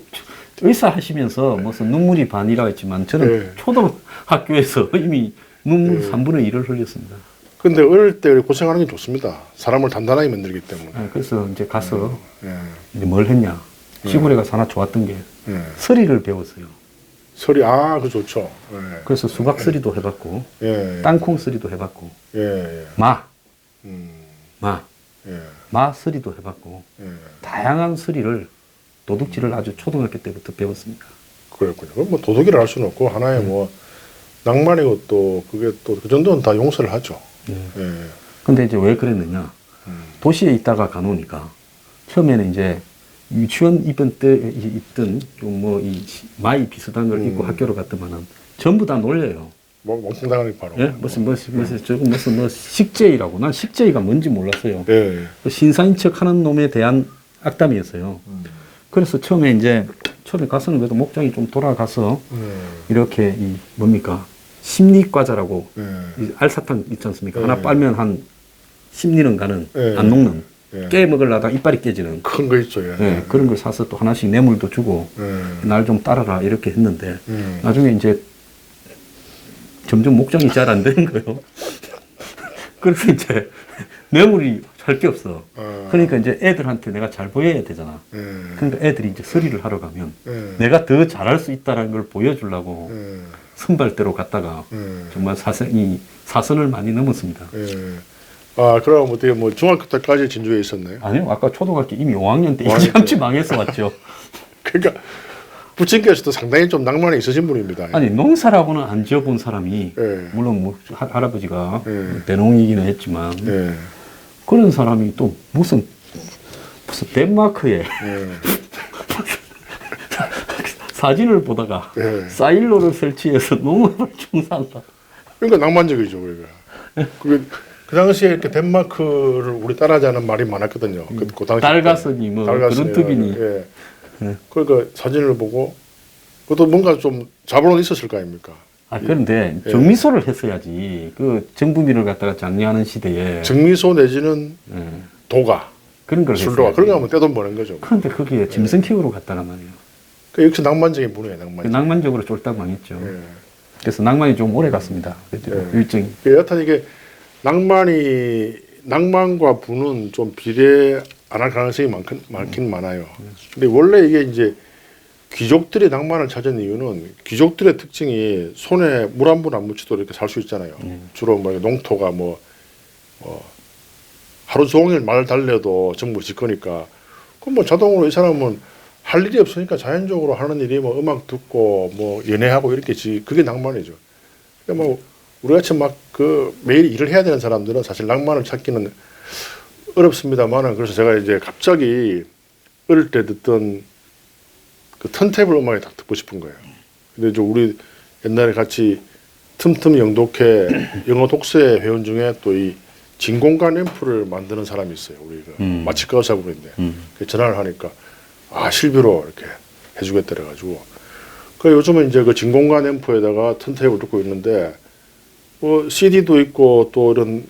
의사 하시면서 무슨 눈물이 반이라고 했지만 저는 초등학교에서 이미 눈물 3분의 1을 흘렸습니다. 근데 어릴 때 고생하는 게 좋습니다. 사람을 단단하게 만들기 때문에. 그래서 이제 가서 이제 뭘 했냐. 시골에 가서 하나 좋았던 게 서리를 배웠어요. 서리, 그 좋죠. 그래서 수박 서리도 해봤고 땅콩 서리도 해봤고 마 서리도 해봤고 다양한 서리를 도둑질을 아주 초등학교 때부터 배웠습니다. 그랬군요. 그럼 뭐 도둑이라 할 수는 없고 하나의 뭐 낭만이고 또 그게 또 그 정도는 다 용서를 하죠. 근데 이제 왜 그랬느냐. 도시에 있다가 가노니까 처음에는 이제 유치원 입원 때 있던 좀 뭐 이 마이 비슷한 걸 입고 학교로 갔더만은 전부 다 놀려요. 뭐 멍청당하니 바로. 예? 무슨 뭐 식제이라고. 난 식제이가 뭔지 몰랐어요. 예. 그 신사인 척 하는 놈에 대한 악담이었어요. 그래서 처음에 가서는 그래도 목장이 좀 돌아가서 이렇게 이 뭡니까? 심리과자라고 이 알사탕 있지 않습니까? 하나 빨면 한 10리는 가는, 안 녹는, 깨 먹으려다 이빨이 깨지는. 큰 거 있죠. 예. 그런 걸 사서 또 하나씩 뇌물도 주고 날 좀 따라라 이렇게 했는데 나중에 이제 점점 목장이 잘 안 되는 거예요. 그래서 이제 뇌물이 할 게 없어. 그러니까 이제 애들한테 내가 잘 보여야 되잖아. 그러니까 애들이 이제 서리를 하러 가면 내가 더 잘할 수 있다는 걸 보여주려고 선발대로 갔다가 정말 사선을 많이 넘었습니다. 아, 그럼 어떻게 뭐 중학교 때까지 진주에 있었나요? 아니요, 아까 초등학교 이미 5학년 때 5학년 일찌감치 망해서 왔죠. 그러니까 부친께서도 상당히 좀 낭만이 있으신 분입니다. 아니 농사라고는 안 지어본 사람이 예. 물론 뭐 할아버지가 예. 대농이기는 했지만 예. 그런 사람이 또 무슨 덴마크에 사진을 보다가 예. 사일로를 설치해서 농업을 중산다. 그러니까 낭만적이죠, 우리가. 그 당시에 이렇게 덴마크를 우리 따라하자는 말이 많았거든요. 그 당시 달가스니 뭐 달가스니, 그런뜨기니. 예. 그러니까 사진을 보고 그것도 뭔가 좀 자본은 있었을 거 아닙니까? 아 그런데 정미소를 했어야지. 그 정부민을 갖다가 장려하는 시대에 정미소 내지는 도가, 그런 걸 술도가 했어야지. 그런 거 하면 떼돈 버는 거죠. 그런데 거기에 짐승킥으로 갔다란 말이에요. 그 역시 낭만적인 분이에요, 낭만. 낭만적으로 쫄딱 망했죠. 예. 그래서 낭만이 좀 오래 갔습니다. 일정이. 여하튼 이게 낭만과 부는 좀 비례 안 할 가능성이 많긴 많아요. 근데 원래 이게 이제 귀족들이 낭만을 찾은 이유는 귀족들의 특징이 손에 물 한 분 안 묻히도 이렇게 살 수 있잖아요. 주로 뭐 농토가 하루 종일 말 달려도 정부 지거니까 그럼 뭐 자동으로 이 사람은 할 일이 없으니까 자연적으로 하는 일이 뭐 음악 듣고 뭐 연애하고 이렇게 그게 낭만이죠. 그러니까 뭐 우리같이 막 매일 일을 해야 되는 사람들은 사실 낭만을 찾기는 어렵습니다만은 그래서 제가 이제 갑자기 어릴 때 듣던 그 턴테이블 음악이 딱 듣고 싶은 거예요. 근데 저 우리 옛날에 같이 틈틈이 영독회 영어 독서 회원 중에 또 이 진공관 앰프를 만드는 사람이 있어요. 우리가 마치 거사부인데 전화를 하니까 실비로 이렇게 해주겠다 그래가지고 그 요즘은 이제 그 진공관 앰프에다가 턴테이블 듣고 있는데 뭐 CD도 있고 또 이런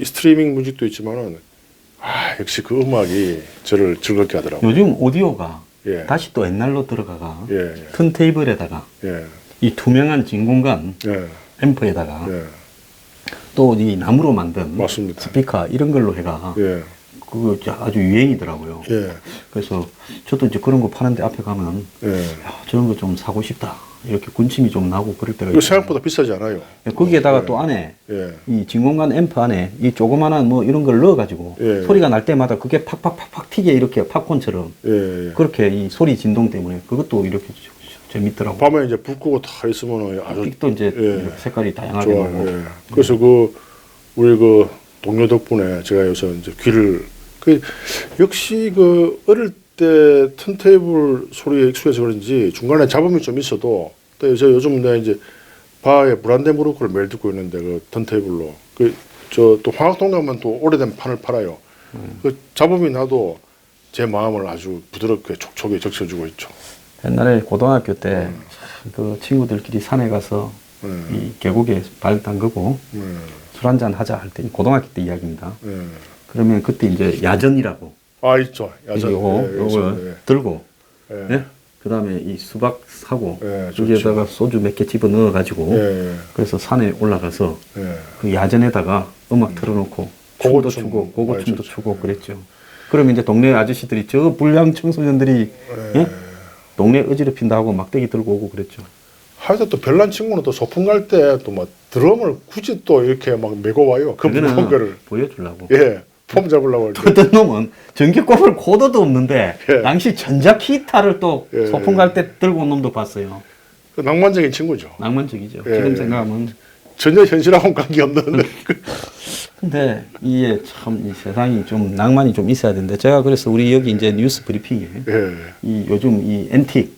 스트리밍 뮤직도 있지만은 역시 그 음악이 저를 즐겁게 하더라고요. 요즘 오디오가 예. 다시 또 옛날로 들어가가 예. 턴테이블에다가 예. 이 투명한 진공관 예. 앰프에다가 예. 또 이 나무로 만든 맞습니다. 스피커 이런 걸로 해가 예. 그거 아주 유행이더라고요. 예. 그래서 저도 이제 그런 거 파는데 앞에 가면 예. 야, 저런 거 좀 사고 싶다. 이렇게 군침이 좀 나고 그럴 때가 이거 있어요. 생각보다 비싸지 않아요. 거기에다가 예. 또 안에 예. 이 진공관 앰프 안에 이 조그만한 뭐 이런 걸 넣어가지고 예. 소리가 날 때마다 그게 팍팍팍팍 튀게 이렇게 팝콘처럼 예. 그렇게 이 소리 진동 때문에 그것도 이렇게 재밌더라고요. 밤에 이제 불 끄고 다 있으면 아주 또 이제 예. 이렇게 색깔이 다양하게 좋아. 나고. 예. 그래서 우리 동료 덕분에 제가 요새 이제 역시 어릴 때 턴테이블 소리에 익숙해서 그런지 중간에 잡음이 좀 있어도 또 요즘 내가 이제 바에 브란데 무르크를 매일 듣고 있는데 그 턴테이블로 또 황학동 가면 또 오래된 판을 팔아요. 그 잡음이 나도 제 마음을 아주 부드럽게 촉촉히 적셔주고 있죠. 옛날에 고등학교 때 그 친구들끼리 산에 가서 이 계곡에 발 담그고 술 한잔 하자 할 때 고등학교 때 이야기입니다. 그러면 그때 이제 야전이라고 있죠. 야전. 요거 예. 들고 예. 예? 그다음에 이 수박 사고 예, 여기에다가 소주 몇 개 집어 넣어 가지고 예. 그래서 산에 올라가서 예. 그 야전에다가 음악 틀어놓고 춤도 고고춤 추고 고고춤도 많이 추고 그랬죠. 그러면 이제 동네 아저씨들이 저 불량 청소년들이 예? 동네 어지럽힌다 하고 막대기 들고 오고 그랬죠. 하여튼 또 별난 친구는 또 소풍 갈 때 또 막 드럼을 굳이 또 이렇게 막 메고 와요. 그 무거운 거를. 보여주려고. 예. 폼 잡으려고 할 때. 어떤 놈은 전기꼽을 코드도 없는데 예. 당시 전자기타를 또 예. 소풍 갈 때 들고 온 놈도 봤어요. 그 낭만적인 친구죠. 낭만적이죠. 예. 지금 생각하면 전혀 현실하고는 관계 없는. 근데 이게 참 이 세상이 좀 낭만이 좀 있어야 되는데 제가 그래서 우리 여기 이제 뉴스 브리핑에 예. 이 요즘 이 앤틱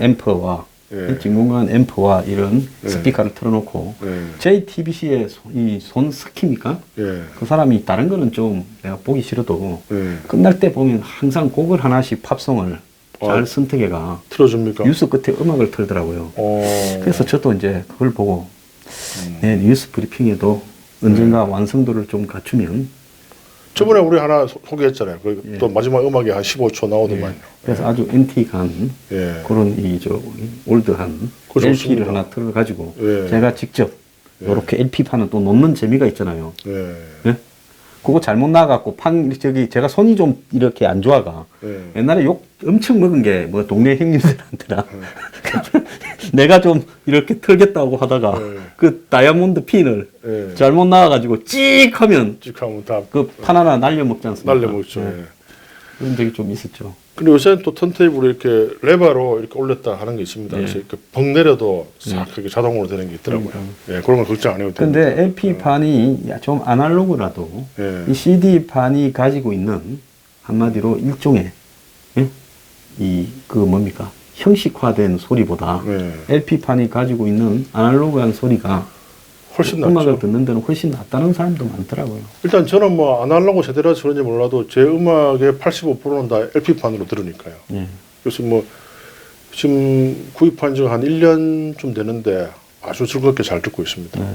앰프와 예. 진공관 앰프와 이런 예. 스피커를 틀어놓고 예. JTBC의 이 손 스킵니까? 예. 그 사람이 다른 거는 좀 내가 보기 싫어도 예. 끝날 때 보면 항상 곡을 하나씩 팝송을 잘 아. 선택해가 틀어줍니까? 뉴스 끝에 음악을 틀더라고요. 그래서 저도 이제 그걸 보고 내 뉴스 브리핑에도 언젠가 완성도를 좀 갖추면 저번에 우리 하나 소개했잖아요. 예. 또 마지막 음악이 한 15초 나오더만요. 그래서 아주 앤틱한 예. 그런 이 올드한 그거 LP를 좋습니다. 하나 틀어가지고 예. 제가 직접 이렇게 LP판은 또 놓는 재미가 있잖아요. 예. 예? 그거 잘못 나가고 제가 손이 좀 이렇게 안 좋아가 예. 옛날에 욕 엄청 먹은 게 뭐 동네 형님들한테나 내가 좀 이렇게 틀겠다고 하다가 예. 그 다이아몬드 핀을 예. 잘못 나와가지고 찍 하면 찍하면 다 그 판 하나 날려먹지 않습니까? 날려먹죠. 예. 예. 그런 적이 좀 있었죠. 근데 요새는 또 턴테이블을 이렇게 레버로 이렇게 올렸다 하는 게 있습니다. 예. 그래서 이렇게 벙 내려도 싹 그렇게 자동으로 되는 게 있더라고요. 예, 그런 건 걱정 안 해도 됩니다. 근데 LP판이 좀 아날로그라도 예. 이 CD판이 가지고 있는 한마디로 일종의 예? 이 그 뭡니까 형식화된 소리보다 예. LP판이 가지고 있는 아날로그한 소리가 훨씬 음악을 낫죠. 듣는 데는 훨씬 낫다는 사람도 많더라고요. 일단 저는 뭐 아날로그 세대라서 그런지 몰라도 제 음악의 85%는 다 LP판으로 들으니까요. 예. 그래서 뭐 지금 구입한 지 한 1년쯤 되는데 아주 즐겁게 잘 듣고 있습니다. 예.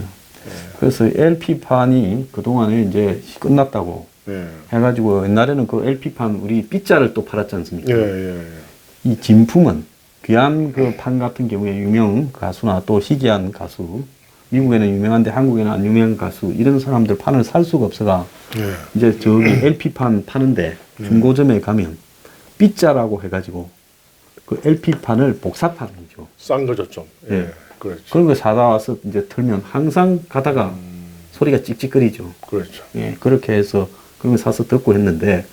그래서 LP판이 그동안에 이제 끝났다고 예. 해가지고 옛날에는 그 LP판 우리 빗자를 또 팔았지 않습니까? 예, 예, 예. 이 진품은 귀한 그 판 같은 경우에 유명 가수나 또 희귀한 가수 미국에는 유명한데 한국에는 안 유명한 가수 이런 사람들 판을 살 수가 없어가 예. 이제 저기 LP판 파는데 중고점에 가면 빗자라고 해가지고 그 LP판을 복사판이죠. 싼 거죠 좀. 예. 예. 그렇죠. 그런 거 사다 와서 이제 틀면 항상 가다가 소리가 찍찍거리죠. 그렇죠. 예, 그렇게 해서 그런 거 사서 듣고 했는데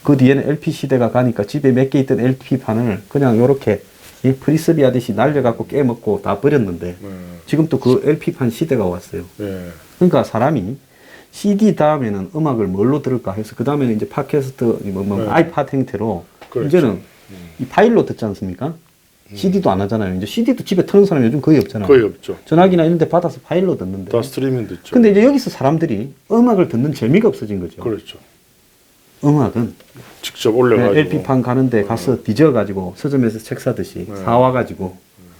그 뒤에는 LP 시대가 가니까 집에 몇 개 있던 LP판을 그냥 요렇게 이 프리스비 하듯이 날려갖고 깨먹고 다 버렸는데 지금 또 그 LP판 시대가 왔어요. 예. 그러니까 사람이 CD 다음에는 음악을 뭘로 들을까 해서 그 다음에는 이제 팟캐스트, 네. 아이팟 형태로 그렇죠. 이제는 이 파일로 듣지 않습니까? CD도 안 하잖아요. 이제 CD도 집에 트는 사람이 요즘 거의 없잖아요. 거의 없죠. 전화기나 이런 데 받아서 파일로 듣는데. 다 스트리밍 듣죠. 근데 이제 여기서 사람들이 음악을 듣는 재미가 없어진 거죠. 그렇죠. 음악은 직접 올려가지고. LP판 가는데 가서 뒤져가지고 서점에서 책 사듯이 네. 사와가지고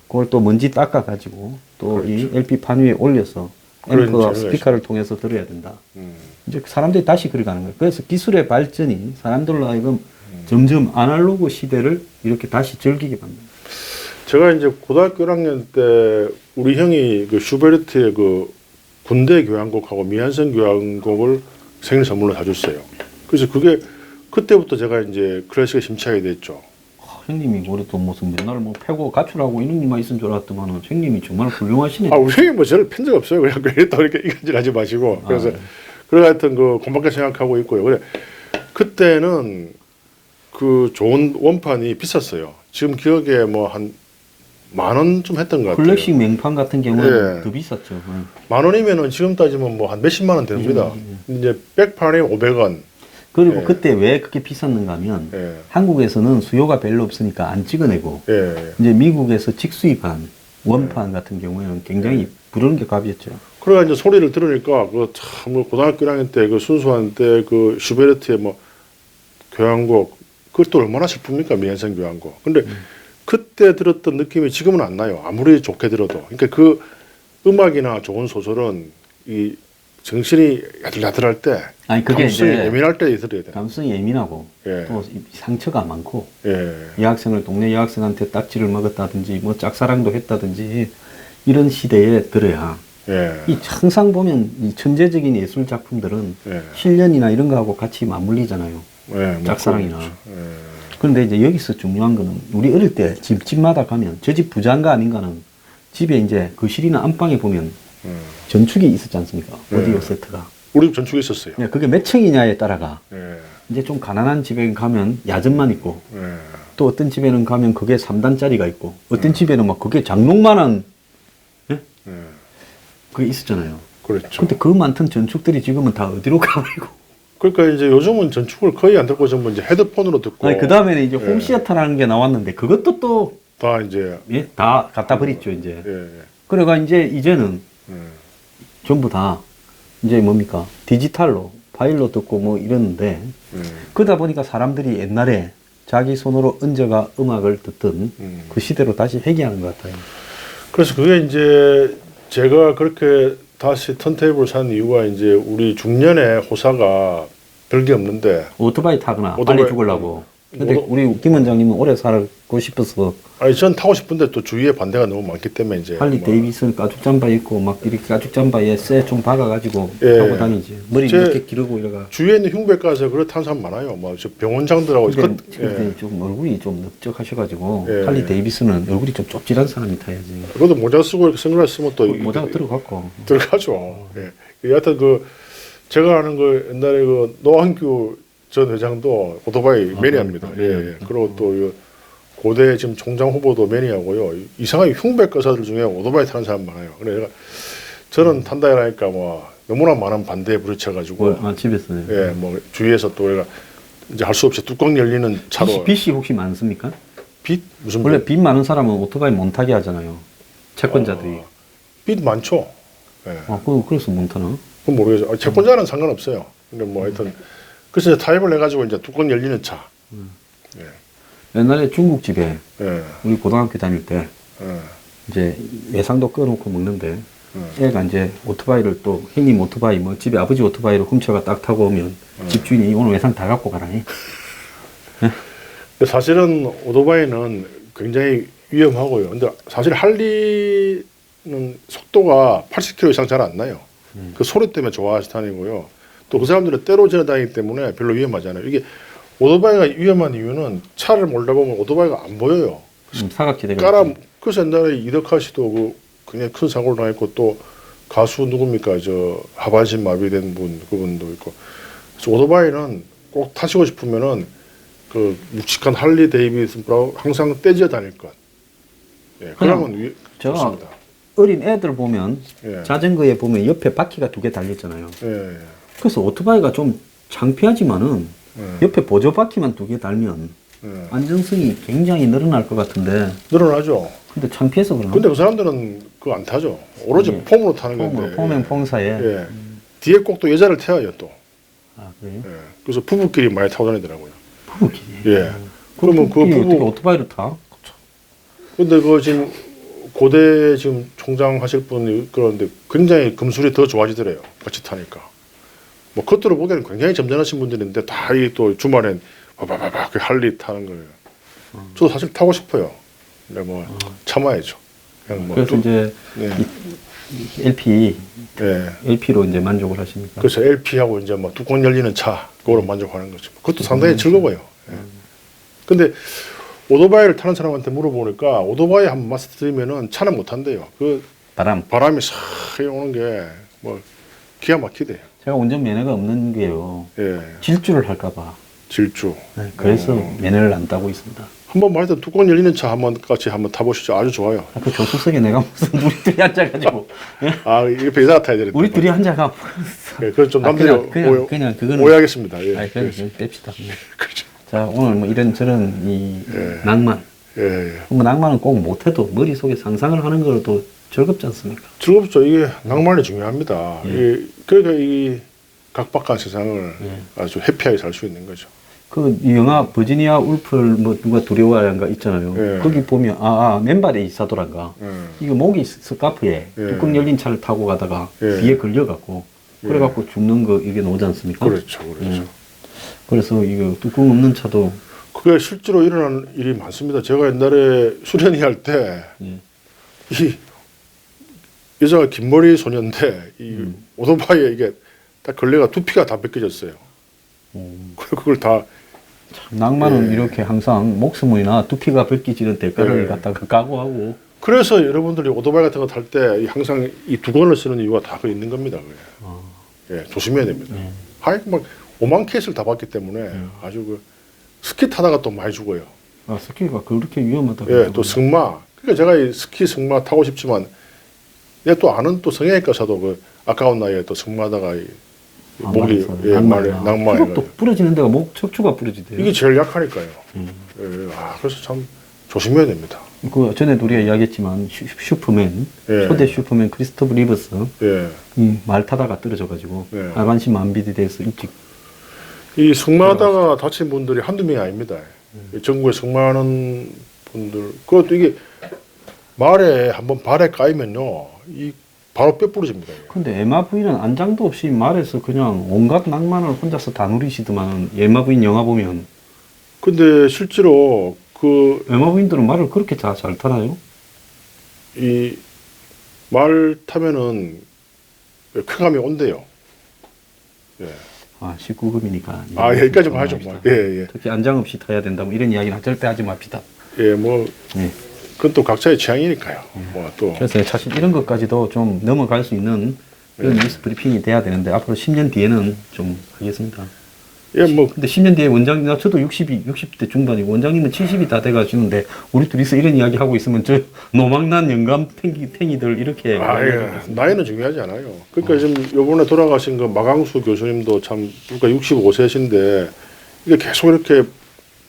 그걸 또 먼지 닦아가지고 또 이 그렇죠. LP판 위에 올려서 그런 앰프와 재미가 스피커를 통해서 들어야 된다. 음. 이제 사람들이 다시 그리 가는 거예요. 그래서 기술의 발전이 사람들로 하여금 점점 아날로그 시대를 이렇게 다시 즐기게 만듭니다. 제가 이제 고등학교 1학년 때 우리 형이 그 슈베르트의 그 군대 교향곡하고 미안성 교향곡을 생일 선물로 사줬어요. 그래서 그게 그때부터 제가 이제 클래식에 심취하게 됐죠. 형님이 올해도 무슨 맨날 뭐 패고 가출하고 이런 일만 있은 줄 알았더만은 형님이 정말 훌륭하시네. 아, 우리 형이 뭐 저를 팬 적 없어요. 그냥 또 이렇게 이간질하지 마시고. 그래서 아, 네. 그래 하여튼 그 고맙게 생각하고 있고요. 그래 그때는 그 좋은 원판이 비쌌어요. 지금 기억에 뭐 한 10,000원 좀 했던 것 같아요. 클래식 맹판 같은 경우는 예. 더 비쌌죠. 10,000원이면은 지금 따지면 뭐 한 몇십만 원 됩니다. 이제 백판이 500원. 그리고 예. 그때 왜 그렇게 비쌌는가 하면 예. 한국에서는 수요가 별로 없으니까 안 찍어내고 예. 이제 미국에서 직수입한 원판 같은 경우에는 굉장히 부르는 게 값이었죠. 그래가 이제 소리를 들으니까 그 참 고등학교 1학년 때 그 순수한 때 그 슈베르트의 뭐 교향곡 그것도 얼마나 슬픕니까 미안성 교향곡. 근데 그때 들었던 느낌이 지금은 안 나요. 아무리 좋게 들어도. 그러니까 그 음악이나 좋은 소설은 이 정신이 야들야들할 때, 아니 그게 감성이 이제 예민할 때 들어야 돼. 감성이 예민하고 예. 또 상처가 많고 예. 여학생을 동네 여학생한테 딱지를 먹었다든지 뭐 짝사랑도 했다든지 이런 시대에 들어야 예. 이 항상 보면 이 천재적인 예술 작품들은 예. 실련이나 이런 거하고 같이 맞물리잖아요. 예. 뭐 짝사랑이나. 그렇죠. 예. 그런데 이제 여기서 중요한 거는 우리 어릴 때 집마다 가면 저 집 부자인가 아닌가는 집에 이제 거실이나 안방에 보면 전축이 있었지 않습니까? 오디오 세트가. 우리 집 전축이 있었어요. 네, 그게 몇 층이냐에 따라가 예. 이제 좀 가난한 집에 가면 야전만 있고 예. 또 어떤 집에는 가면 그게 3단짜리가 있고 어떤 집에는 막 그게 장롱만한 예? 예. 그게 있었잖아요. 그렇죠. 근데 그 많던 전축들이 지금은 다 어디로 가버리고. 그러니까 이제 요즘은 전축을 거의 안 듣고 전부 이제 헤드폰으로 듣고 아니, 그 다음에는 이제 예. 홈시어터라는 게 나왔는데 그것도 또, 다 이제 예, 다 갖다 버렸죠, 이제. 예, 예. 그래가 이제는 예. 전부 다 이제 뭡니까? 디지털로 파일로 듣고 뭐 이러는데 그러다 보니까 사람들이 옛날에 자기 손으로 얹어가 음악을 듣던 그 시대로 다시 회귀하는 것 같아요. 그래서 그게 이제 제가 그렇게 다시 턴테이블을 산 이유가 이제 우리 중년의 호사가 별게 없는데 오토바이 타거나 오토바이- 빨리 죽으려고. 근데 우리 김 원장님은 오래 살고 싶어서 아니 전 타고 싶은데 또 주위에 반대가 너무 많기 때문에 이제 할리 뭐 데이비슨 가죽 잠바 입고 막 이렇게 가죽 잠바에 쇠 좀 박아가지고 예. 타고 다니지. 머리 제- 이렇게 기르고 이래가. 주위에 있는 흉백 가서 그렇다는 사람 많아요. 뭐 저 병원장들하고 근데, 그, 근데 좀 얼굴이 좀 넓적하셔가지고 예. 할리 데이비슨은 얼굴이 좀 좁질한 사람이 타야지. 그것도 모자 쓰고 이렇게 선글라스 쓰면 또 모자가 이게 들어갔고. 들어가죠. 예. 여하튼 그 제가 아는 그 옛날에 그 노한규 전 회장도 오토바이 매니아입니다. 아, 예, 예. 그리고 또 이 고대 지금 총장 후보도 매니아고요. 이상하게 흉백 거사들 중에 오토바이 타는 사람 많아요. 그래 내가 저는 탄다 해라니까 뭐 너무나 많은 반대에 부딪혀가지고 집에서요. 예, 뭐 주위에서 또 내가 이제 할 수 없이 뚜껑 열리는 차로 빚이 혹시 많습니까? 빚 무슨 원래 빚 많은 사람은 오토바이 못 타게 하잖아요. 채권자들이. 빚 많죠. 예. 그래서 못 타나? 그건 모르겠어요. 채권자는 상관없어요. 근데 뭐 하여튼 그래서 이제 타입을 해가지고 이제 뚜껑 열리는 차. 옛날에 중국집에 예, 우리 고등학교 다닐 때 예, 이제 외상도 꺼놓고 먹는데 애가 이제 오토바이를 또 형님 오토바이 뭐 집에 아버지 오토바이를 훔쳐가 딱 타고 오면 집주인이 오늘 외상 다 갖고 가라니. 근데 사실은 오토바이는 굉장히 위험하고요. 근데 사실 할리는 속도가 80km 이상 잘 안 나요. 그 소리 때문에 좋아해서 다니고요. 또 그 사람들은 때로 지나다니기 때문에 별로 위험하지 않아요. 이게 오토바이가 위험한 이유는 차를 몰다 보면 오토바이가 안 보여요. 사각지대가 까라. 있지. 그래서 옛날에 이덕화 씨도 그 굉장히 큰 사고를 당했고 또 가수 누굽니까 저 하반신 마비된 분 그분도 있고. 그래서 오토바이는 꼭 타시고 싶으면은 그 묵직한 할리 데이비슨하고 항상 떼지어 다닐 것. 예, 그러면 제가 좋습니다. 어린 애들 보면 예. 자전거에 보면 옆에 바퀴가 2개 달렸잖아요. 예, 그래서 오토바이가 좀 창피하지만은 예. 옆에 보조 바퀴만 2개 달면 예. 안정성이 굉장히 늘어날 것 같은데 늘어나죠. 근데 창피해서 그러나? 근데 그 사람들은 그거 안 타죠. 오로지 예. 폼으로 타는 폼으로, 건데. 폼앤 폼사에. 예. 뒤에 꼭 또 여자를 태워요 또. 아, 그래요? 예. 그래서 부부끼리 많이 타고 다니더라고요. 부부끼리. 예. 그러면 그 부부끼리 어떻게 부부. 오토바이를 타? 근데 그 지금 고대 지금 총장 하실 분이 그런데 굉장히 금술이 더 좋아지더래요. 같이 타니까. 뭐 겉으로 보기에는 굉장히 점잖으신 분들인데 다 이 또 주말엔 바바바바 그 할리 타는 거예요. 저도 사실 타고 싶어요. 근데 뭐 참아야죠. 그냥 뭐 그래서 또- 이제 예. 예. LP로 이제 만족을 하십니까? 그래서 LP하고 이제 뭐 뚜껑 열리는 차 그거로 만족하는 거죠. 그것도 상당히 즐거워요. 예. 근데 오토바이를 타는 사람한테 물어보니까 오토바이 한번 맛을 들으면은 차는 못 탄대요. 그 바람. 바람이 싹 오는 게 뭐 기가 막히대요. 제가 운전 면허가 없는 게요. 예. 질주를 할까봐. 질주. 네, 그래서 면허를 안 따고 있습니다. 한번 말했던 뚜껑 열리는 차 한번 같이 한번 타보시죠. 아주 좋아요. 그 조수석에 내가 무슨 우리들이 앉아가지고 예? 아 옆에 여자가 타야 되는데. 우리들이 앉아가. 예, 그건 좀 남들이 그냥 그거는. 오해하겠습니다. 예. 아니, 그냥 뺍시다. 네. 그렇죠. 자, 오늘 뭐 이런저런 이 예. 낭만. 예, 예. 뭐 낭만은 꼭 못해도 머릿속에 상상을 하는 거로도 즐겁지 않습니까? 즐겁죠. 이게 낭만이 중요합니다. 그러니까 이 각박한 세상을 예. 아주 해피하게 살 수 있는 거죠. 그 영화 버지니아 울프를 뭐 누가 두려워한가 있잖아요. 예. 거기 보면 맨발의 이사도란가 이거 목이 스카프에 예. 뚜껑 열린 차를 타고 가다가 예. 비에 걸려갖고 그래갖고 죽는 거 이게 나오지 않습니까? 그렇죠, 그렇죠. 그래서 이거 뚜껑 없는 차도 그게 실제로 일어난 일이 많습니다. 제가 옛날에 수련회 할 때 이 여자가 긴 머리 소년인데 이 오토바이에 이게 딱 걸려가 두피가 다 벗겨졌어요. 그걸 다 낭만은 예. 이렇게 항상 목숨이나 두피가 벗기지는 대가를 예. 갖다가 각오하고 그래서 여러분들이 오토바이 같은 거 탈 때 항상 이 두건을 쓰는 이유가 다 그 있는 겁니다. 그게. 예, 조심해야 됩니다. 하여튼 막 5만 케이스를 다 봤기 때문에 아주 그 스키 타다가 또 많이 죽어요. 스키가 그렇게 위험하다고. 예, 또 승마. 그러니까 제가 이 스키 승마 타고 싶지만 내가 또 아는 또 성형외과 의사도 그 아까운 나이에 또 승마하다가 목이 낭만에 또 부러지는 데가 목 척추가 부러지대요. 이게 제일 약하니까요. 그래서 참 조심해야 됩니다. 그 전에도 우리가 이야기했지만 슈퍼맨 예. 초대 슈퍼맨 크리스토프 리버스 예. 이 말 타다가 떨어져가지고 예. 하반신 만비에 대해서 일찍 이 승마하다가 다친 분들이 한두 명이 아닙니다. 전국에 승마하는 분들 그것도 이게 말에 한번 발에 까이면요 이 바로 뼈 부러집니다. 근데 에마 부인은 안장도 없이 말에서 그냥 온갖 낭만을 혼자서 다 누리시더만 에마 부인 영화 보면 근데 실제로 그 에마 부인들은 말을 그렇게 잘 타나요? 이 말 타면은 쾌감이 온대요. 예. 아 19금이니까 아 여기까지만 하죠. 뭐. 예, 예. 특히 안장 없이 타야 된다 뭐 이런 이야기는 절대 하지 맙시다. 예, 뭐 예. 그건 또 각자의 취향이니까요. 뭐 또 그래서 사실 이런 것까지도 좀 넘어갈 수 있는 이런 뉴스 브리핑이 돼야 되는데 앞으로 10년 뒤에는 좀 하겠습니다. 예, 뭐 근데 10년 뒤에 원장님, 저도 60대 중반이고 원장님은 70이 다 돼가시는데 우리 둘이서 이런 이야기 하고 있으면 저 노망난 영감 팽이들 이렇게 예. 나이는 중요하지 않아요. 그러니까 지금 요번에 돌아가신 그 마강수 교수님도 참 그러니까 65세신데 이게 계속 이렇게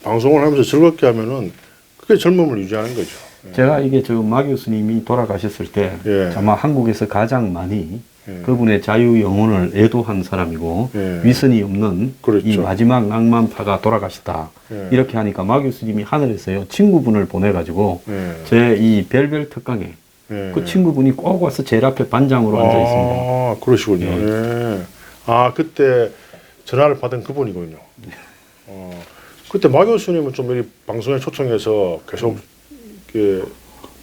방송을 하면서 즐겁게 하면은 그게 젊음을 유지하는 거죠. 제가 이게 저 마 교수님이 돌아가셨을 때 예. 아마 한국에서 가장 많이 예. 그분의 자유 영혼을 애도한 사람이고 예. 위선이 없는 그렇죠. 이 마지막 낭만파가 돌아가셨다. 예. 이렇게 하니까 마 교수님이 하늘에서요 친구분을 보내가지고 예. 제 이 별별 특강에 예. 그 친구분이 꼭 와서 제일 앞에 반장으로 앉아 있습니다. 아, 그러시군요. 예. 예. 아, 그때 전화를 받은 그분이군요. 그때 마 교수님은 좀 이 방송에 초청해서 계속 이렇게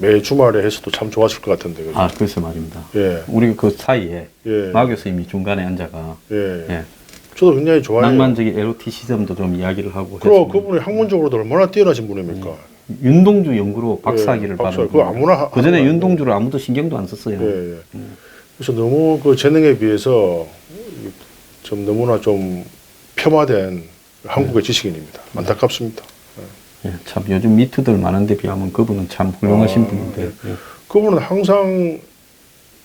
매 주말에 해서도 참 좋았을 것 같은데. 그죠? 아, 그래서 말입니다. 예. 우리 그 사이에 예. 마 교수님이 중간에 앉아가 예. 예. 저도 굉장히 좋아해요. 낭만적인 에로티시즘도 좀 이야기를 하고 그럼 했습니다. 그분이 학문적으로도 얼마나 뛰어나신 분입니까? 윤동주 연구로 박사학위를 박사. 받은 그거 아무나 그 전에 하는 거 윤동주를 아무도 신경도 안 썼어요. 예, 예. 그래서 너무 그 재능에 비해서 좀 너무나 좀 폄하된 한국의 지식인입니다. 안타깝습니다. 예, 참 요즘 미투들 많은데 비하면 그분은 참 훌륭하신 분인데 예. 그분은 항상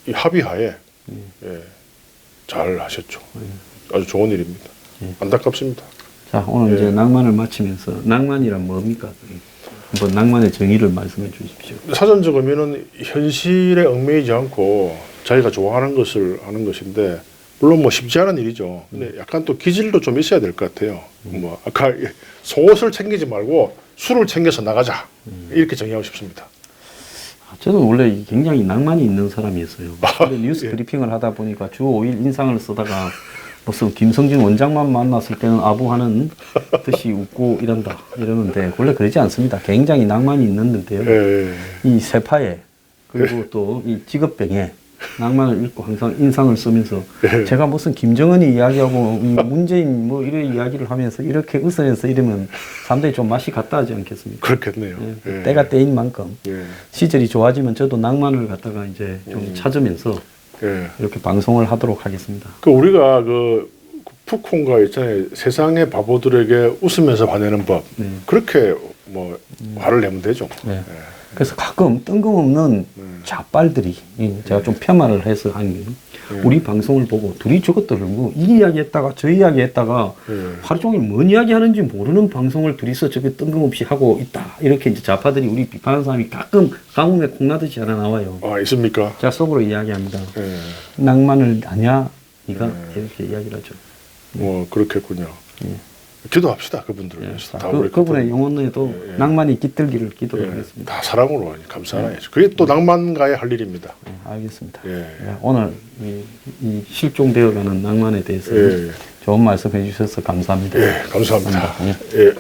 이 합의하에 예, 잘 하셨죠. 아주 좋은 일입니다. 안타깝습니다. 자 오늘 예. 이제 낭만을 마치면서 낭만이란 뭡니까? 한번 낭만의 정의를 말씀해 주십시오. 사전적으면은 현실에 얽매이지 않고 자기가 좋아하는 것을 하는 것인데 물론 뭐 쉽지 않은 일이죠. 근데 약간 또 기질도 좀 있어야 될 것 같아요. 뭐 아까 속옷을 챙기지 말고 술을 챙겨서 나가자 이렇게 정의하고 싶습니다. 저도 원래 굉장히 낭만이 있는 사람이었어요. 근데 뉴스 예. 브리핑을 하다 보니까 주 5일 인상을 쓰다가 무슨 김성진 원장만 만났을 때는 아부하는 듯이 웃고 이런다 이러는데 원래 그러지 않습니다. 굉장히 낭만이 있는데요. 예. 이 세파에 그리고 또 이 직업병에 낭만을 잃고 항상 인상을 쓰면서 제가 무슨 김정은이 이야기하고 이 문재인 뭐 이런 이야기를 하면서 이렇게 웃으면서 이러면 사람들이 좀 맛이 갔다 하지 않겠습니까? 그렇겠네요. 예, 예. 때가 때인 만큼 예. 시절이 좋아지면 저도 낭만을 갖다가 이제 좀 찾으면서 예. 이렇게 방송을 하도록 하겠습니다. 그 우리가 그 푸콩가 있잖아요. 세상의 바보들에게 웃으면서 화내는 법. 네. 그렇게 뭐 화를 내면 되죠. 네. 그래서 가끔 뜬금없는 좌빨들이 제가 좀 폄하를 해서 한 우리 방송을 보고 둘이 저것 들고 이 이야기 했다가 저 이야기 했다가 하루 종일 뭔 이야기 하는지 모르는 방송을 둘이서 저게 뜬금없이 하고 있다. 이렇게 이제 좌파들이 우리 비판하는 사람이 가끔 가뭄에 콩나듯이 하나 나와요. 아, 있습니까? 제가 속으로 이야기합니다. 예. 낭만을 아냐? 네가 이렇게 이야기를 하죠. 뭐 그렇겠군요. 기도합시다 그분들을 예. 위해서. 다 그분의 그분들. 영혼에도 낭만이 깃들기를 기도를 하겠습니다. 다 사랑으로 감사하야죠. 그게 또 낭만가의 할 일입니다. 알겠습니다. 예. 예, 오늘 이 실종되어가는 낭만에 대해서 예. 좋은 말씀 해주셔서 감사합니다. 예, 감사합니다. 감사합니다. 예.